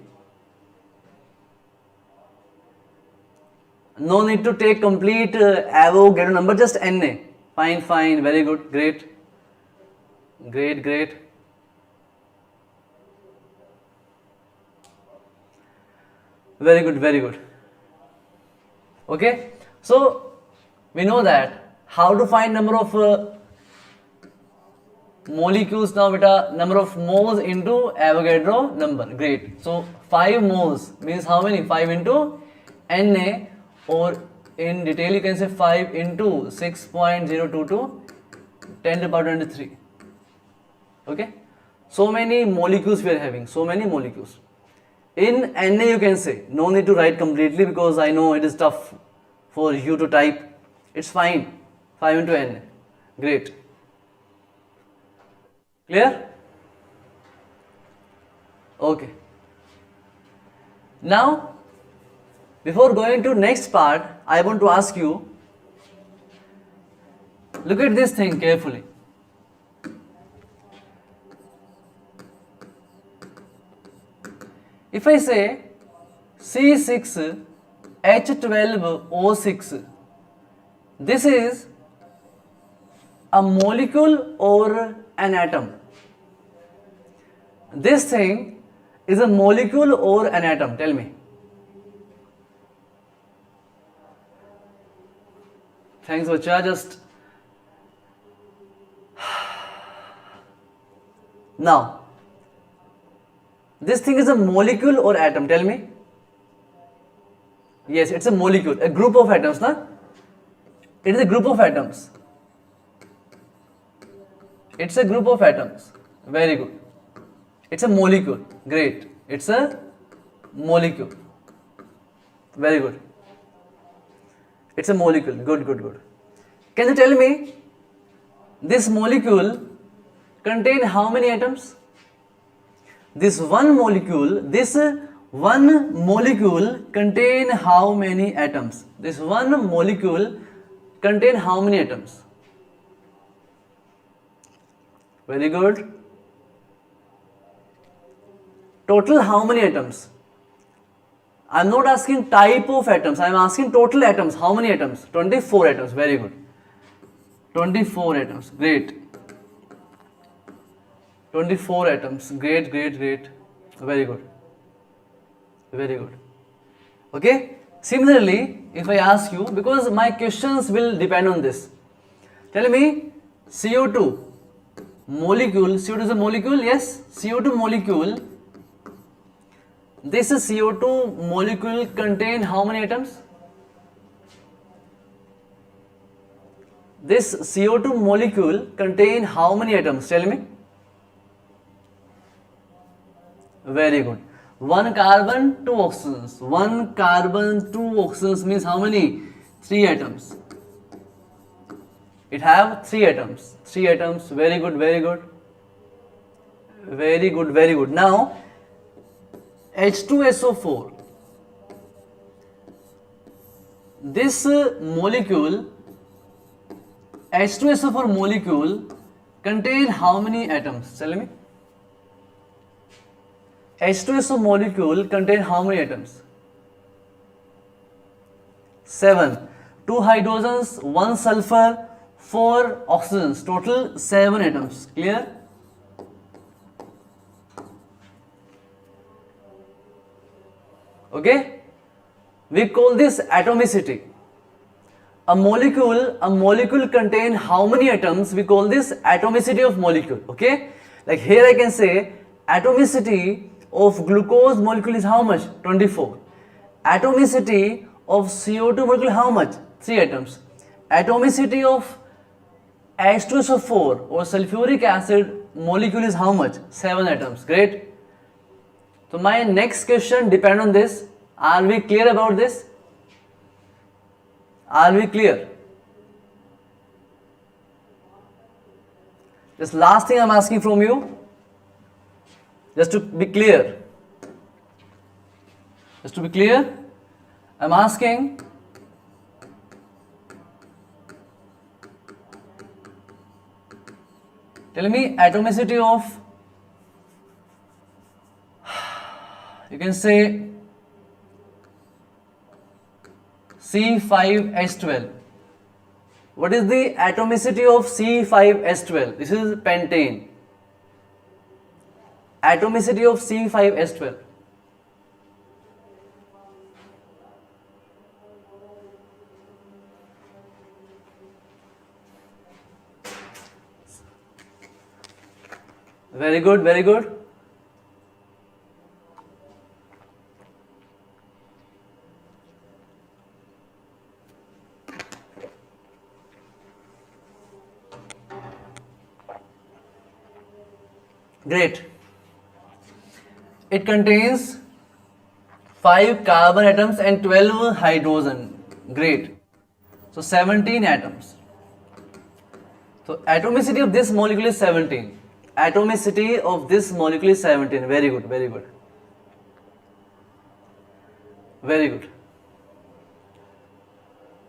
No need to take complete Avogadro number, just Na. Fine, very good, great. Very good. Okay, so we know that how to find number of molecules now beta, number of moles into Avogadro number. Great. So 5 moles means how many? 5 into Na, or in detail you can say 5 into 6.022 10 to the power 23. Okay, so many molecules we are having, in Na you can say, no need to write completely because I know it is tough for you to type. It's fine. 5 into Na. Great. Clear? Okay. Now, before going to next part, I want to ask you, look at this thing carefully. If I say C6H12O6, this is a molecule or an atom? This thing is a molecule or an atom? Tell me. Thanks, Vacha. Just now, this thing is a molecule or atom? Tell me. Yes, it's a molecule, a group of atoms, na? It is a group of atoms. It's a group of atoms. Very good. It's a molecule. Great. It's a molecule. Very good. It's a molecule. Good, good, good. Can you tell me this molecule contain how many atoms? This one molecule contain how many atoms? This one molecule contain how many atoms? Very good. Total how many atoms? I am not asking type of atoms, I am asking total atoms. How many atoms? 24 atoms. Very good. 24 atoms. Great. 24 atoms. Great, great, great. Very good. Very good. Okay. Similarly, if I ask you, because my questions will depend on this. Tell me, CO2 molecule, CO2 is a molecule, yes? CO2 molecule. This CO2 molecule contain how many atoms? This CO2 molecule contain how many atoms? Tell me. Very good. One carbon, two oxygens. One carbon, two oxygens means how many? 3 atoms. It have 3 atoms. 3 atoms. Very good, very good. Very good, very good. Now, H2SO4. This molecule, H2SO4 molecule contain how many atoms? Tell me. H2SO molecule contain how many atoms? 7. 2 hydrogens, 1 sulfur, 4 oxygens. Total 7 atoms. Clear? Okay? We call this atomicity. A molecule contain how many atoms? We call this atomicity of molecule. Okay? Like here I can say atomicity of glucose molecule is how much? 24. Atomicity of CO2 molecule how much? 3 atoms. Atomicity of H2SO4 or sulfuric acid molecule is how much? 7 atoms. Great. So my next question depend on this. Are we clear about this? Are we clear? This last thing I am asking from you, just to be clear. Just to be clear, I am asking, tell me atomicity of, you can say C5H12. What is the atomicity of C5H12? This is pentane. Atomicity of C5H12. Very good, very good. Great. It contains 5 carbon atoms and 12 hydrogen. Great. So 17 atoms. So atomicity of this molecule is 17. Atomicity of this molecule is 17. Very good, very good. Very good.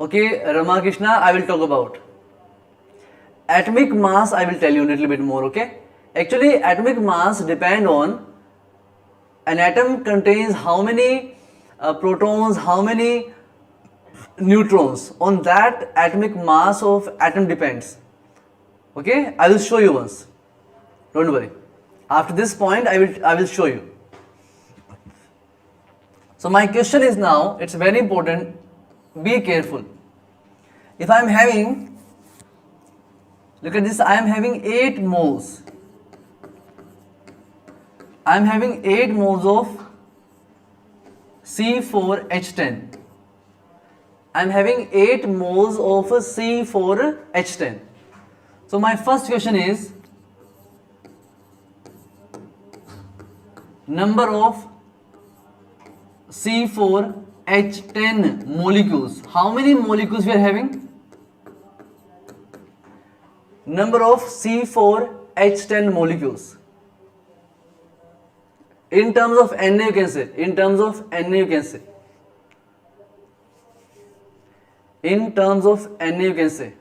Okay, Ramakrishna, I will talk about. Atomic mass, I will tell you a little bit more, okay? Actually, atomic mass depend on an atom contains how many protons, how many neutrons. On that, atomic mass of atom depends. Okay, I will show you once. Don't worry. After this point, I will show you. So my question is now, it's very important, be careful. If I am having, look at this, I am having 8 moles. I am having 8 moles of C4H10. I am having 8 moles of C4H10. So my first question is, number of C4H10 molecules. How many molecules we are having? Number of C4H10 molecules. In terms of Na you can say. In terms of Na you can say. In terms of Na you can say.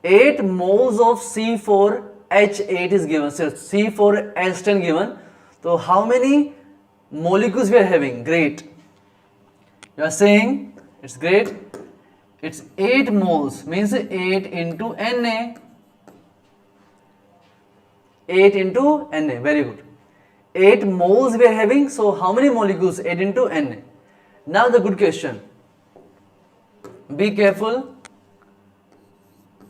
8 moles of C4H8 is given, so C4H10 given. So how many molecules we are having? Great. You are saying it's great. It's 8 moles, means 8 into Na. 8 into Na, very good. 8 moles we are having, so how many molecules? 8 into Na. Now the good question. Be careful.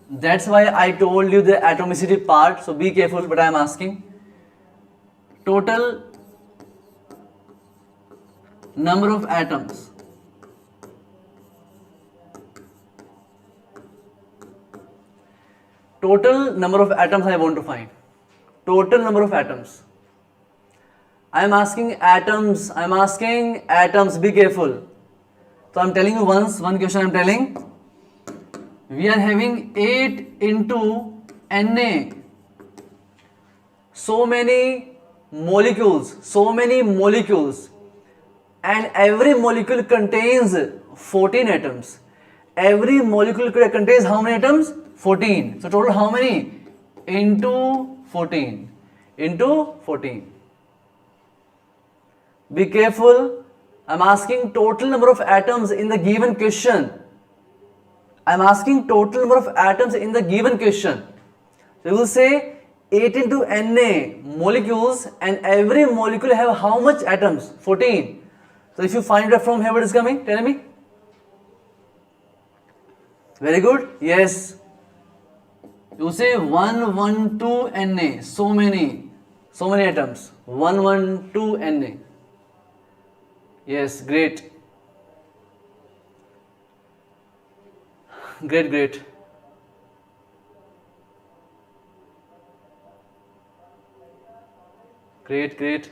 That's why I told you the atomicity part, so be careful what I am asking. Total number of atoms. Total number of atoms I want to find. Total number of atoms. I am asking atoms. I am asking atoms. Be careful. So I am telling you one question I am telling. We are having 8 into Na. So many molecules. And every molecule contains 14 atoms. Every molecule contains how many atoms? 14. So total how many? Into 14. Into 14. Be careful. I am asking total number of atoms in the given question. I am asking total number of atoms in the given question. So you will say 8 into Na molecules, and every molecule have how much atoms? 14. So if you find it from here, what is coming? Tell me. Very good. Yes. You say 112 Na. So many atoms. 112 Na. Yes, great. Great. Great.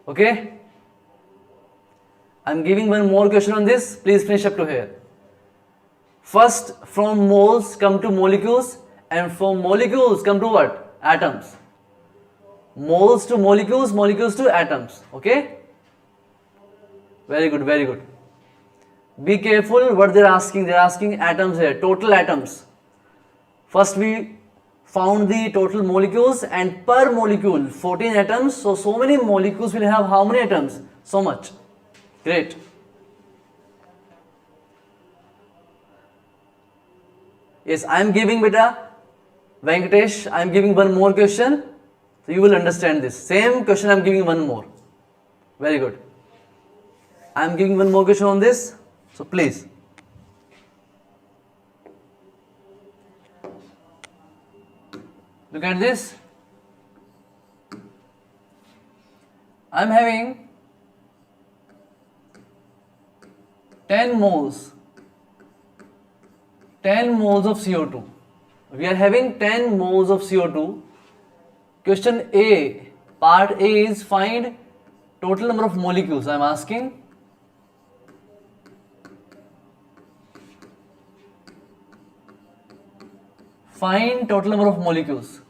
Okay. I am giving one more question on this. Please finish up to here. First, from moles come to molecules, and from molecules come to what? Atoms. Moles to molecules, molecules to atoms. Okay? Very good. Be careful what they are asking. They are asking atoms here, total atoms. First we found the total molecules, and per molecule 14 atoms. So many molecules will have how many atoms? So much. Great. Yes, I am giving beta Venkatesh, I am giving one more question. So you will understand this. Same question I am giving one more. Very good. I am giving one more question on this. So please. Look at this. I am having 10 moles of CO2. We are having 10 moles of CO2. Question A, part A is find total number of molecules. I am asking. Find total number of molecules.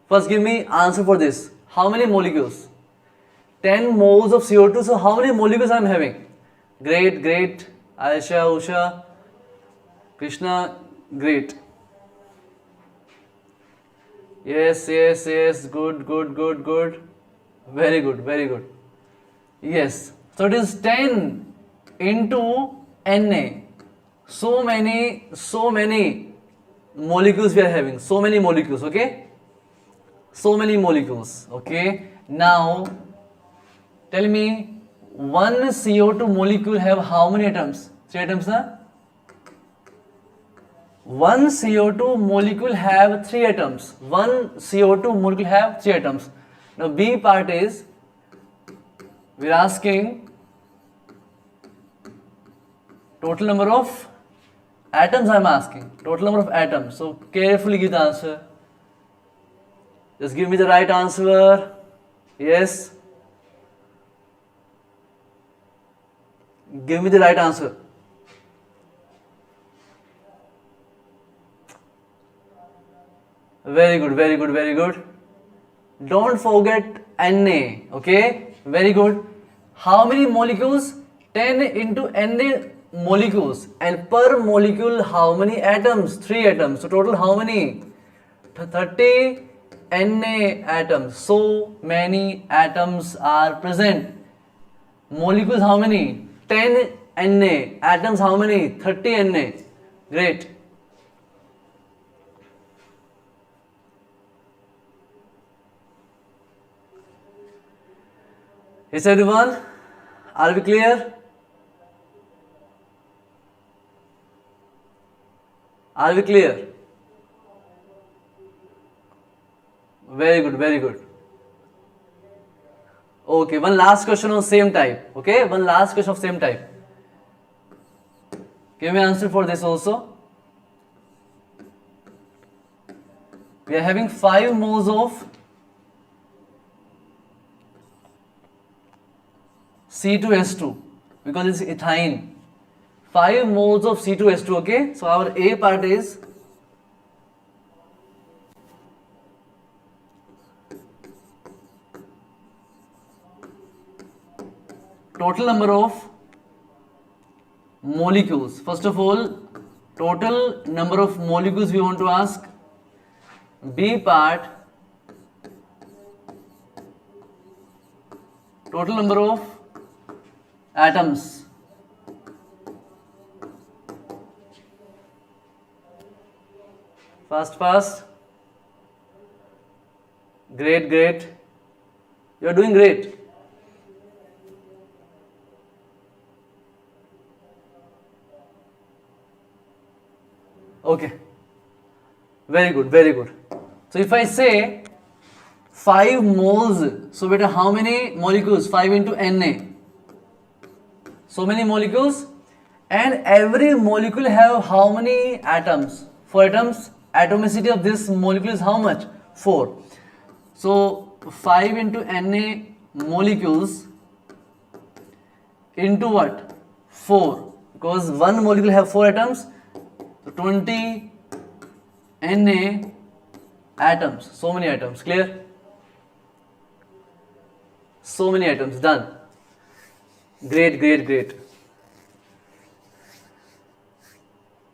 First give me answer for this. How many molecules? 10 moles of CO2. So how many molecules I am having? Great. Aisha, Usha, Krishna, great. Yes. Good. Very good. Yes. So it is 10 into Na. So many molecules we are having. So many molecules, okay? So many molecules, okay? Now, tell me, one CO2 molecule have how many atoms? 3 atoms, na? One CO2 molecule have 3 atoms. One CO2 molecule have 3 atoms. Now, B part is, we are asking total number of atoms. I am asking total number of atoms. So carefully give the answer. Just give me the right answer. Yes. Give me the right answer. Very good, very good, very good. Don't forget Na, okay? Very good. How many molecules? 10 into Na molecules. And per molecule, how many atoms? 3 atoms. So total how many? 30 Na atoms. So many atoms are present. Molecules how many? 10 Na. Atoms how many? 30 Na. Great. Yes, everyone, are we clear? Are we clear? Very good, very good. Okay, one last question on same type. Okay, one last question of same type. Give me answer for this also. We are having 5 moles of C2H2 because it's ethine. 5 moles of C2H2, okay? So our A part is total number of molecules. First of all, total number of molecules we want to ask. B part, total number of atoms. Fast. Great. You are doing great. Okay. Very good. So if I say 5 moles, so beta how many molecules? 5 into Na. So many molecules, and every molecule have how many atoms? 4 atoms. Atomicity of this molecule is how much? 4. So 5 into Na molecules into what? 4. Because one molecule have 4 atoms. So 20 Na atoms. So many atoms. Clear? So many atoms. Done. Great.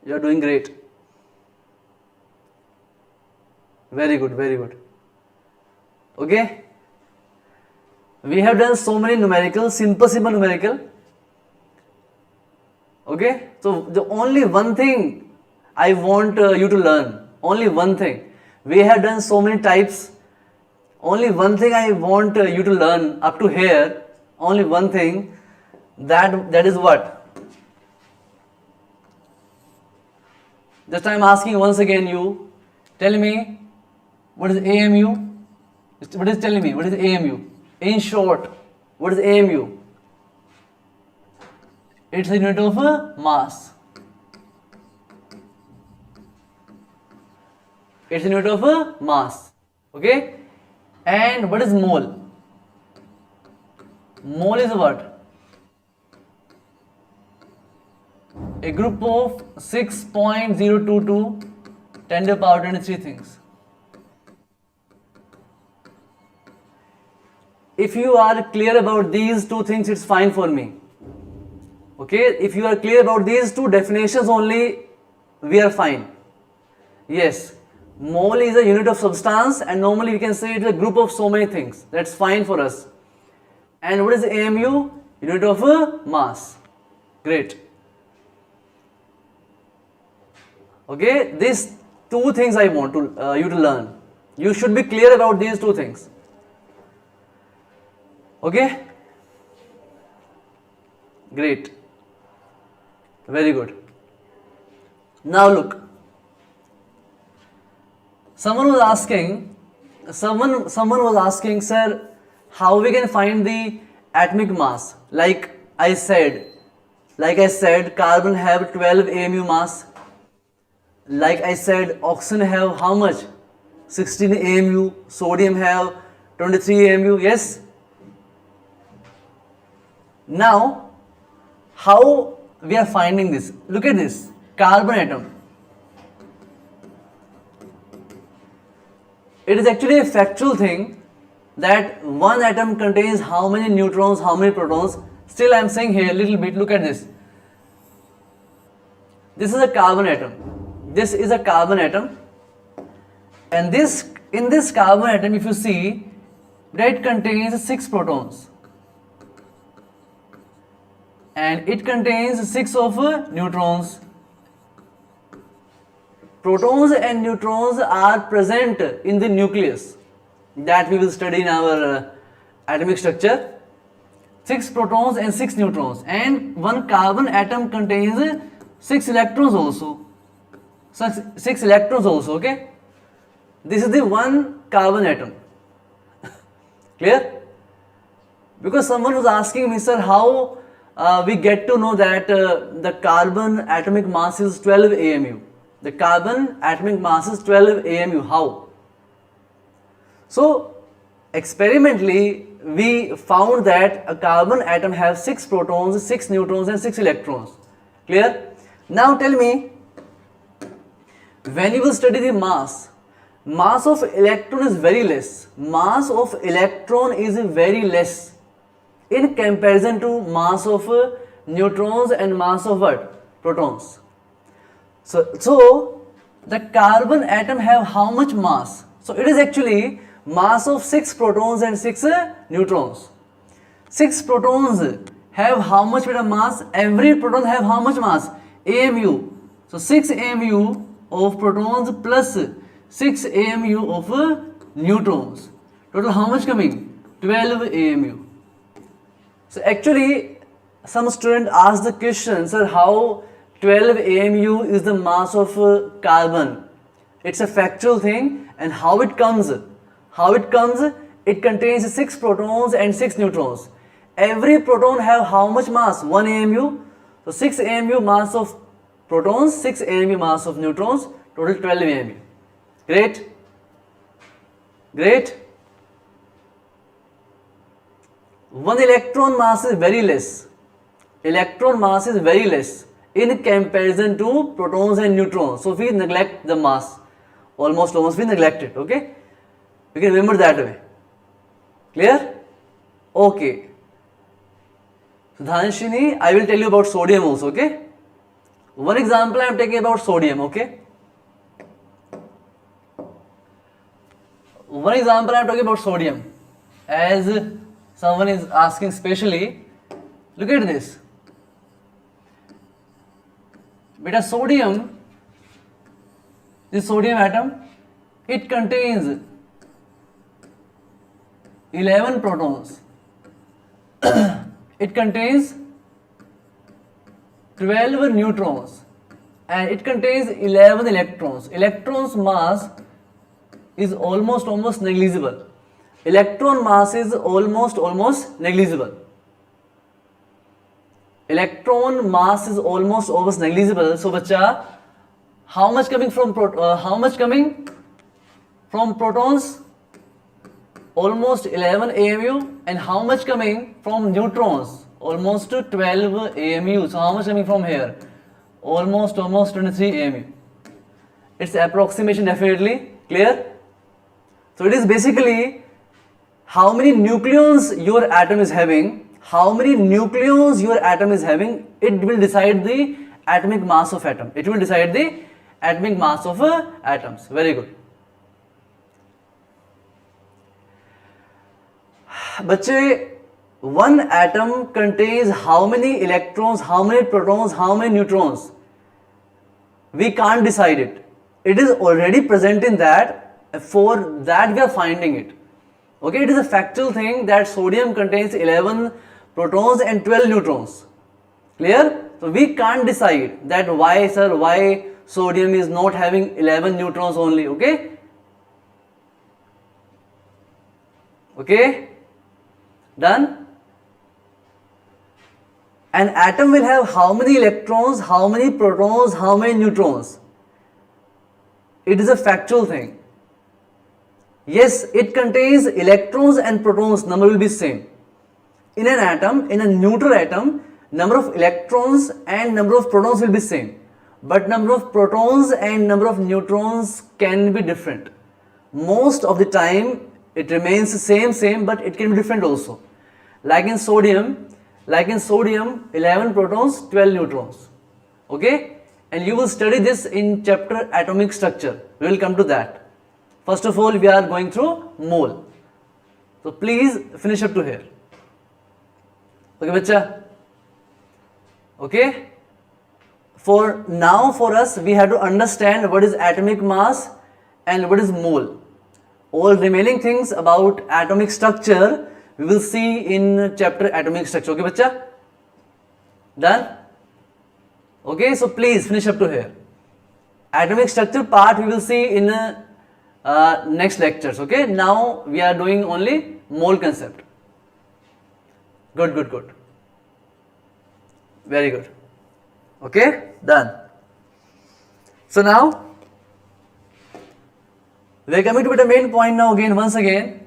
You are doing great. Very good. Okay. We have done so many numerical, simple numerical. Okay. So the only one thing I want you to learn. Only one thing. We have done so many types. Only one thing I want you to learn up to here. Only one thing. That is what? Just I am asking once again you. Tell me, what is AMU? What is telling me? What is AMU? In short, what is AMU? It's a unit of mass. It's a unit of mass. Okay? And what is mole? Mole is what? A group of 6.022 10 to the power 23 things. If you are clear about these two things, it's fine for me. Okay? If you are clear about these two definitions only, we are fine. Yes. Mole is a unit of substance, and normally we can say it's a group of so many things. That's fine for us. And what is AMU? Unit of mass. Great. Okay, these two things I want to you to learn. You should be clear about these two things. Okay, great, very good. Now look, someone was asking, sir, how we can find the atomic mass? Like I said, carbon have 12 AMU mass. Like I said, oxygen have how much? 16 AMU. Sodium have 23 AMU. Yes. Now, how we are finding this? Look at this carbon atom. It is actually a factual thing that one atom contains how many neutrons, how many protons. Still, I am saying here a little bit. Look at this. This is a carbon atom. This is a carbon atom, and in this carbon atom, if you see, that contains 6 protons, and it contains 6 of neutrons. Protons and neutrons are present in the nucleus that we will study in our atomic structure. 6 protons and 6 neutrons, and one carbon atom contains 6 electrons also. So 6 electrons also, okay? This is the one carbon atom. Clear? Because someone was asking me, sir, how we get to know that the carbon atomic mass is 12 AMU. The carbon atomic mass is 12 AMU. How? So, experimentally, we found that a carbon atom has 6 protons, 6 neutrons and 6 electrons. Clear? Now tell me, when you will study the mass of electron is very less. Mass of electron is very less in comparison to mass of neutrons and mass of what? Protons. So the carbon atom have how much mass? So it is actually mass of 6 protons and 6 neutrons. 6 protons have how much bit of mass? Every proton have how much mass? AMU. So 6 AMU of protons plus 6 AMU of neutrons. Total how much coming? 12 AMU. So actually some student asked the question, sir, how 12 AMU is the mass of carbon? It's a factual thing, and how it comes? It contains 6 protons and 6 neutrons. Every proton have how much mass? 1 AMU. So 6 AMU mass of protons, 6 AMU mass of neutrons, total 12 AMU. Great? Great? One electron mass is very less. Electron mass is very less in comparison to protons and neutrons. So we neglect the mass. Almost we neglect it. Okay? We can remember that way. Clear? Okay. So Dhanshini, I will tell you about sodium also. Okay? One example I am taking about sodium. Okay? One example I am talking about sodium. As someone is asking specially, look at this. Beta sodium, this sodium atom, it contains 11 protons. It contains 12 neutrons and it contains 11 electrons. Electrons mass is almost negligible. Electron mass is almost negligible. Electron mass is almost negligible. So bacha, how much coming from protons? Almost 11 AMU. And how much coming from neutrons? Almost 12 AMU. So how much coming from here? Almost 23 AMU. It's approximation definitely. Clear? So it is basically how many nucleons your atom is having. How many nucleons your atom is having, it will decide the atomic mass of atom. It will decide the atomic mass of atoms. Very good. Bache, one atom contains how many electrons, how many protons, how many neutrons? we can't decide it. It is already present in that, for that we are finding it. Okay, it is a factual thing that sodium contains 11 protons and 12 neutrons. Clear? So we can't decide that why, sir, why sodium is not having 11 neutrons only. Okay? Okay? Done? An atom will have how many electrons, how many protons, how many neutrons? It is a factual thing. Yes, it contains electrons and protons, number will be same. In an atom, in a neutral atom, number of electrons and number of protons will be same. But number of protons and number of neutrons can be different. Most of the time, it remains same, but it can be different also. Like in sodium, 11 protons, 12 neutrons. Okay? And you will study this in chapter atomic structure. We will come to that. First of all, we are going through mole. So please finish up to here. Okay, bacha? Okay? For now, for us, we have to understand what is atomic mass and what is mole. All remaining things about atomic structure, we will see in chapter atomic structure. Okay, bacha? Done? Okay, so please finish up to here. Atomic structure part we will see in next lectures. Okay, now we are doing only mole concept. Good. Very good. Okay, done. So now we are coming to the main point now once again.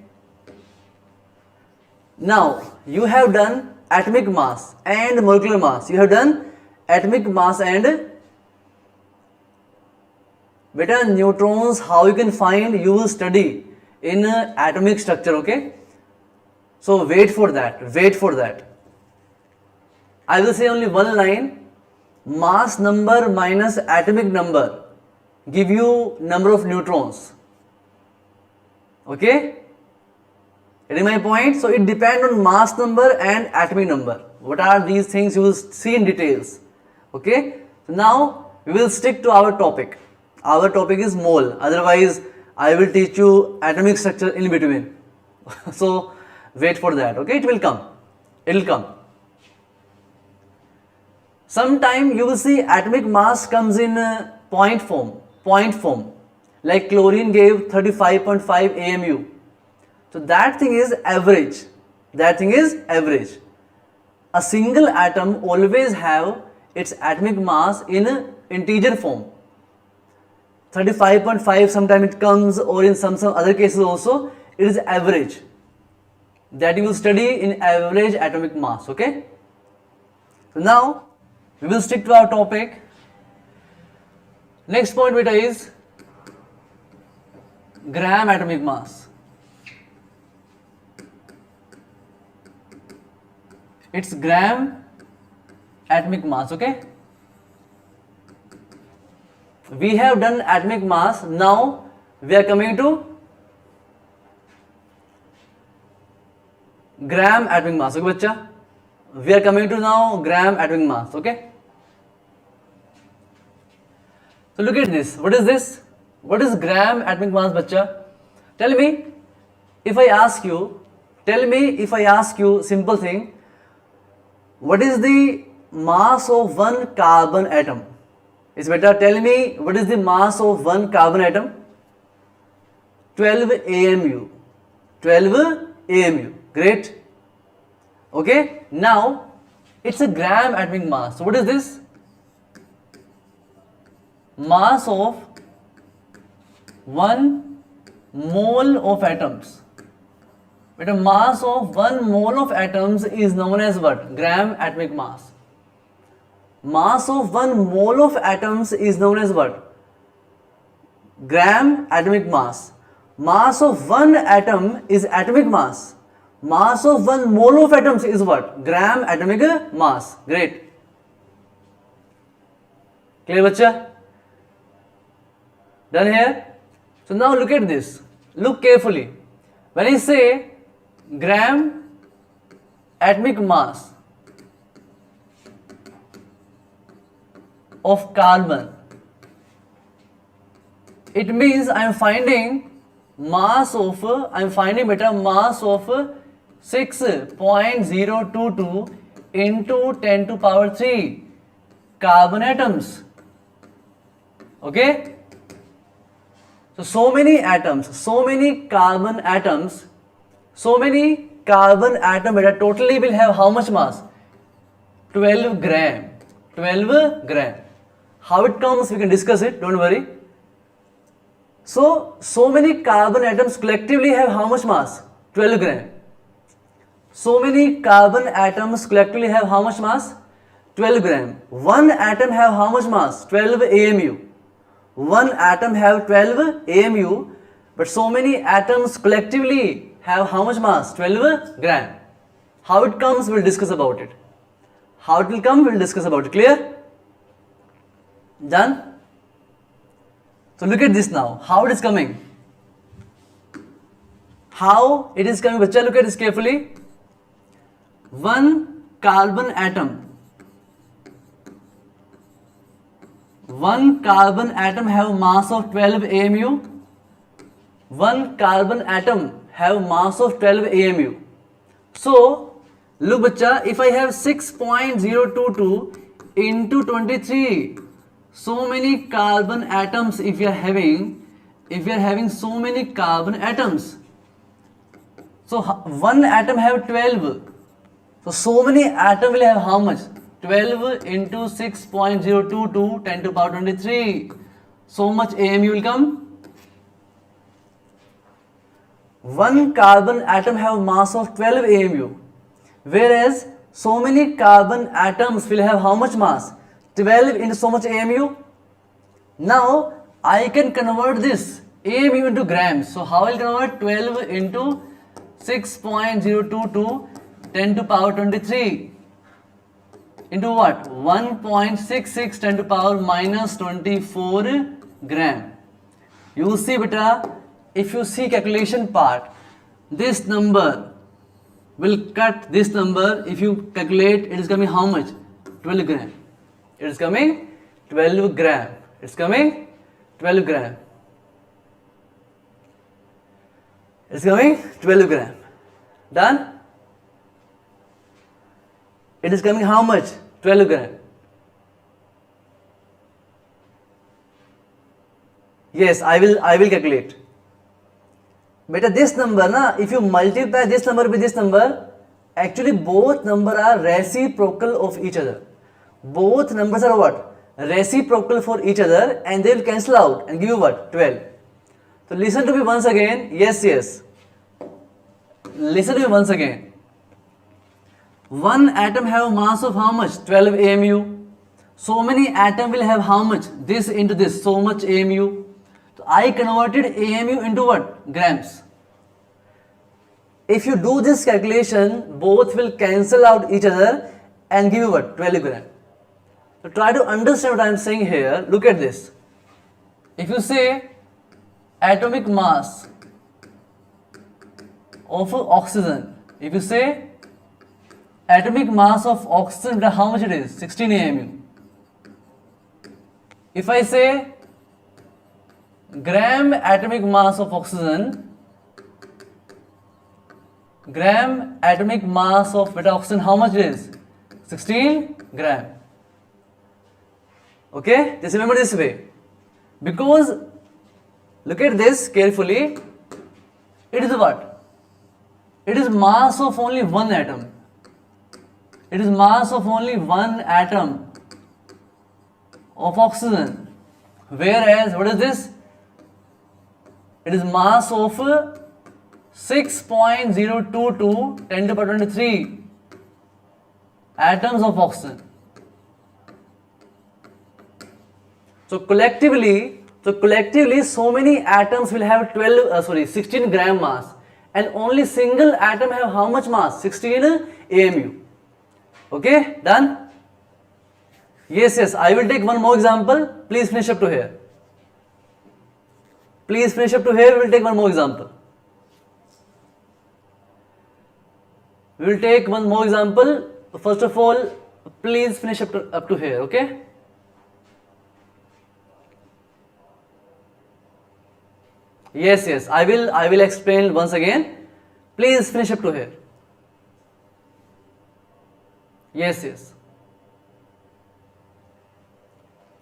Now you have done atomic mass and molecular mass. You have done atomic mass and beta neutrons, how you can find, you will study in atomic structure. Okay, so wait for that. I will say only one line. Mass number minus atomic number give you number of neutrons. Okay, getting my point? So it depends on mass number and atomic number. What are these things, you will see in details. Okay, so now we will stick to our topic. Our topic is mole, otherwise I will teach you atomic structure in between. So wait for that. Okay, it will come. Sometime you will see atomic mass comes in point form. Like chlorine gave 35.5 AMU. So that thing is average. A single atom always have its atomic mass in integer form. 35.5 sometimes it comes, or in some other cases also it is average. That you will study in average atomic mass. Okay. So now we will stick to our topic. Next point beta is gram atomic mass. It's gram atomic mass. Okay. We have done atomic mass. Now we are coming to gram atomic mass. Okay, bacha? We are coming to now gram atomic mass. Okay. So look at this. What is this? What is gram atomic mass, bacha? Tell me if I ask you simple thing. What is the mass of one carbon atom? Is better, tell me what is the mass of one carbon atom? 12 AMU. 12 AMU. Great. Okay. Now it's a gram atomic mass. So what is this? Mass of 1 mole of atoms. But a mass of 1 mole of atoms is known as what? Gram atomic mass. Mass of 1 mole of atoms is known as what? Gram atomic mass. Mass of 1 atom is atomic mass. Mass of 1 mole of atoms is what? Gram atomic mass. Great. Clear, bacha? Done here? So now look at this. Look carefully. When I say gram atomic mass of carbon, it means I am finding mass of, mass of 6.022 into 10 to power 3 carbon atoms. Okay? So many atoms, so many carbon atoms beta totally will have how much mass? 12 gram. 12 gram. How it comes, we can discuss it, don't worry. So many carbon atoms collectively have how much mass? 12 gram. So many carbon atoms collectively have how much mass? 12 gram. One atom have how much mass? 12 AMU. One atom have 12 AMU, but so many atoms collectively have how much mass? 12 gram. How it comes, we'll discuss about it. How it will come, we'll discuss about it. Clear? Done? So look at this now. How it is coming? How it is coming? Bacha, look at this carefully. One carbon atom have mass of 12 AMU. One carbon atom have mass of 12 AMU. So, look bacha, if I have 6.022 into 23, so many carbon atoms if you are having so many carbon atoms. So, one atom have 12. So many atom will have how much? 12 into 6.022 10 to power 23. So much AMU will come. One carbon atom have mass of 12 AMU, whereas so many carbon atoms will have how much mass? 12 into so much AMU. Now I can convert this AMU into grams. So how I will convert 12 into 6.022 10 to power 23 into what? 1.66 10 to power minus 24 gram. You see beta, if you see calculation part, this number will cut this number. If you calculate, it is coming how much? 12 gram. It is coming 12 gram. It's coming 12 gram. It's coming 12 gram. Done? It is coming how much? 12 gram. Yes, I will calculate. Beta, this number na, if you multiply this number with this number, actually both numbers are reciprocal of each other. Both numbers are what? Reciprocal for each other, and they will cancel out and give you what? 12. So listen to me once again. Yes. Listen to me once again. One atom have mass of how much? 12 AMU. So many atom will have how much? This into this, so much AMU. So I converted AMU into what? Grams. If you do this calculation, both will cancel out each other and give you what? 12 gram. So try to understand what I am saying here. Look at this. If you say atomic mass of oxygen, if you say atomic mass of oxygen, how much it is? 16 AMU. If I say gram atomic mass of oxygen, gram atomic mass of beta oxygen, how much it is? 16 gram. Okay, just remember this way, because look at this carefully. It is what? It is mass of only one atom. It is mass of only one atom of oxygen, whereas what is this? It is mass of 6.022 10 to the power 23 atoms of oxygen. So collectively, so many atoms will have 16 gram mass, and only single atom have how much mass? 16 AMU. Okay, done? Yes, I will take one more example. Please finish up to here. We will take one more example. First of all, please finish up to here, okay? Yes, I will explain once again. Please finish up to here. Yes.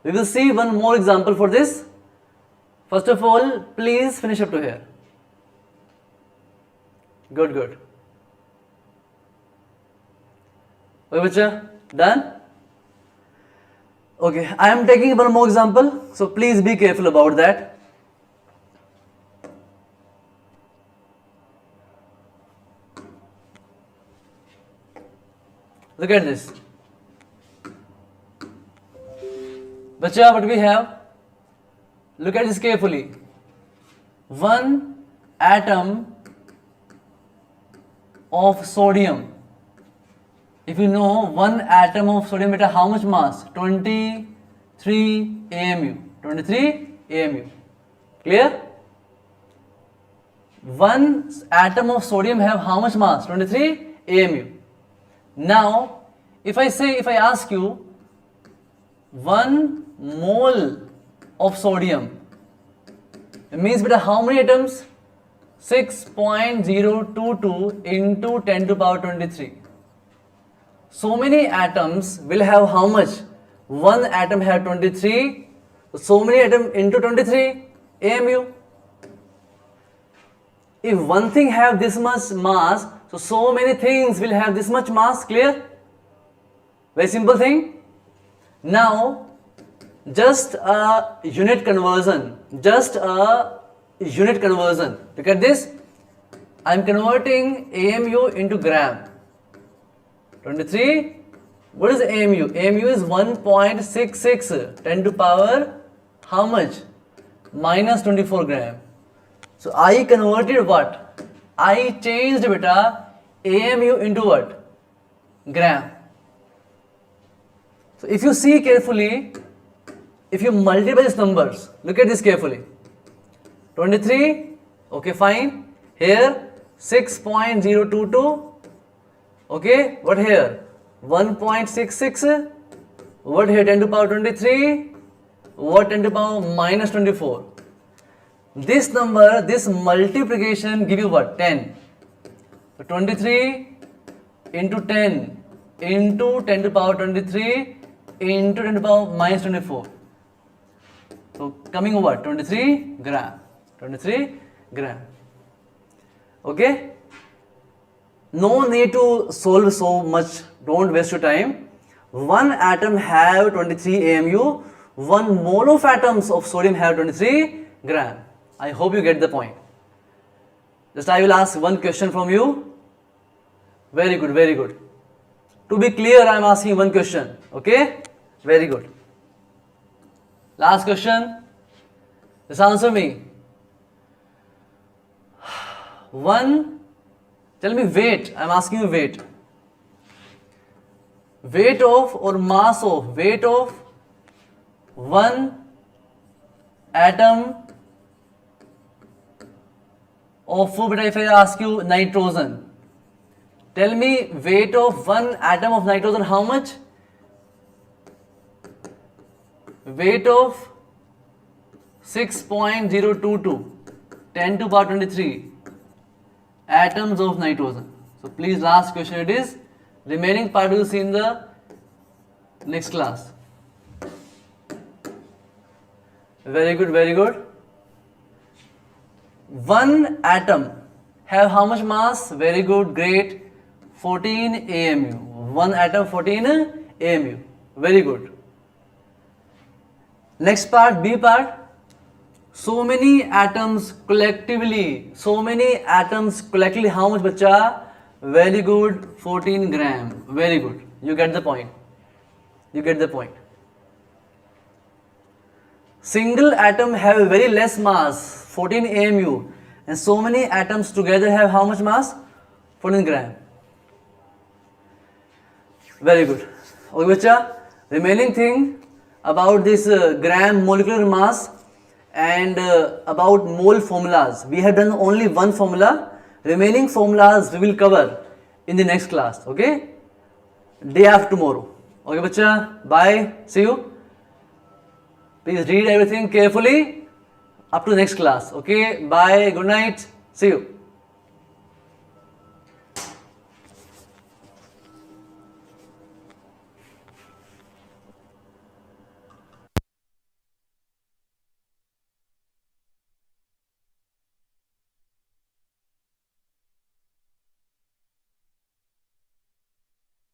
We will see one more example for this. First of all, please finish up to here. Good. Okay, bacha, done? Okay, I am taking one more example, so please be careful about that. Look at this. Bacha, what we have? Look at this carefully. One atom of sodium. If you know one atom of sodium, beta, how much mass? 23 AMU. 23 AMU. Clear? One atom of sodium have how much mass? 23 AMU. Now, if I ask you 1 mole of sodium, it means beta how many atoms? 6.022 into 10 to power 23. So many atoms will have how much? One atom have 23. So many atoms into 23 AMU. If one thing have this much mass, so many things will have this much mass. Clear? Very simple thing. Now, just a unit conversion. Look at this. I am converting AMU into gram. 23. What is AMU? AMU is 1.66 10 to power how much? Minus 24 gram. So I converted what? I changed beta AMU into what? Gram. So if you see carefully, if you multiply these numbers, look at this carefully. 23, okay, fine. Here 6.022. Okay, what here? 1.66. What here? 10 to power 23. What 10 to power minus 24? This number, this multiplication give you what? 10. So 23 into 10 into 10 to power 23 into 10 to power minus 24. So coming what? 23 gram. 23 gram. Okay? No need to solve so much. Don't waste your time. One atom have 23 AMU. 1 mole of atoms of sodium have 23 gram. I hope you get the point. Just I will ask one question from you. Very good. To be clear, I am asking one question. Okay? Very good. Last question. Just answer me. Tell me weight. I am asking you weight. Weight of or mass of, weight of one atom of, but if I ask you nitrogen, tell me weight of one atom of nitrogen how much? Weight of 6.022 10 to power 23 atoms of nitrogen. So please, last question it is. Remaining part we will see in the next class. Very good. One atom have how much mass? Very good, great. 14 AMU. One atom 14 AMU. Very good. Next part, B part. So many atoms collectively. How much, bacha? Very good, 14 gram. Very good. You get the point. Single atom have very less mass, 14 AMU, and so many atoms together have how much mass? 14 gram. Very good. Okay, bacha. Remaining thing about this gram molecular mass and about mole formulas. We have done only one formula. Remaining formulas we will cover in the next class. Okay? Day after tomorrow. Okay, bacha. Bye. See you. Please read everything carefully. up to next class. Okay, bye, good night, see you.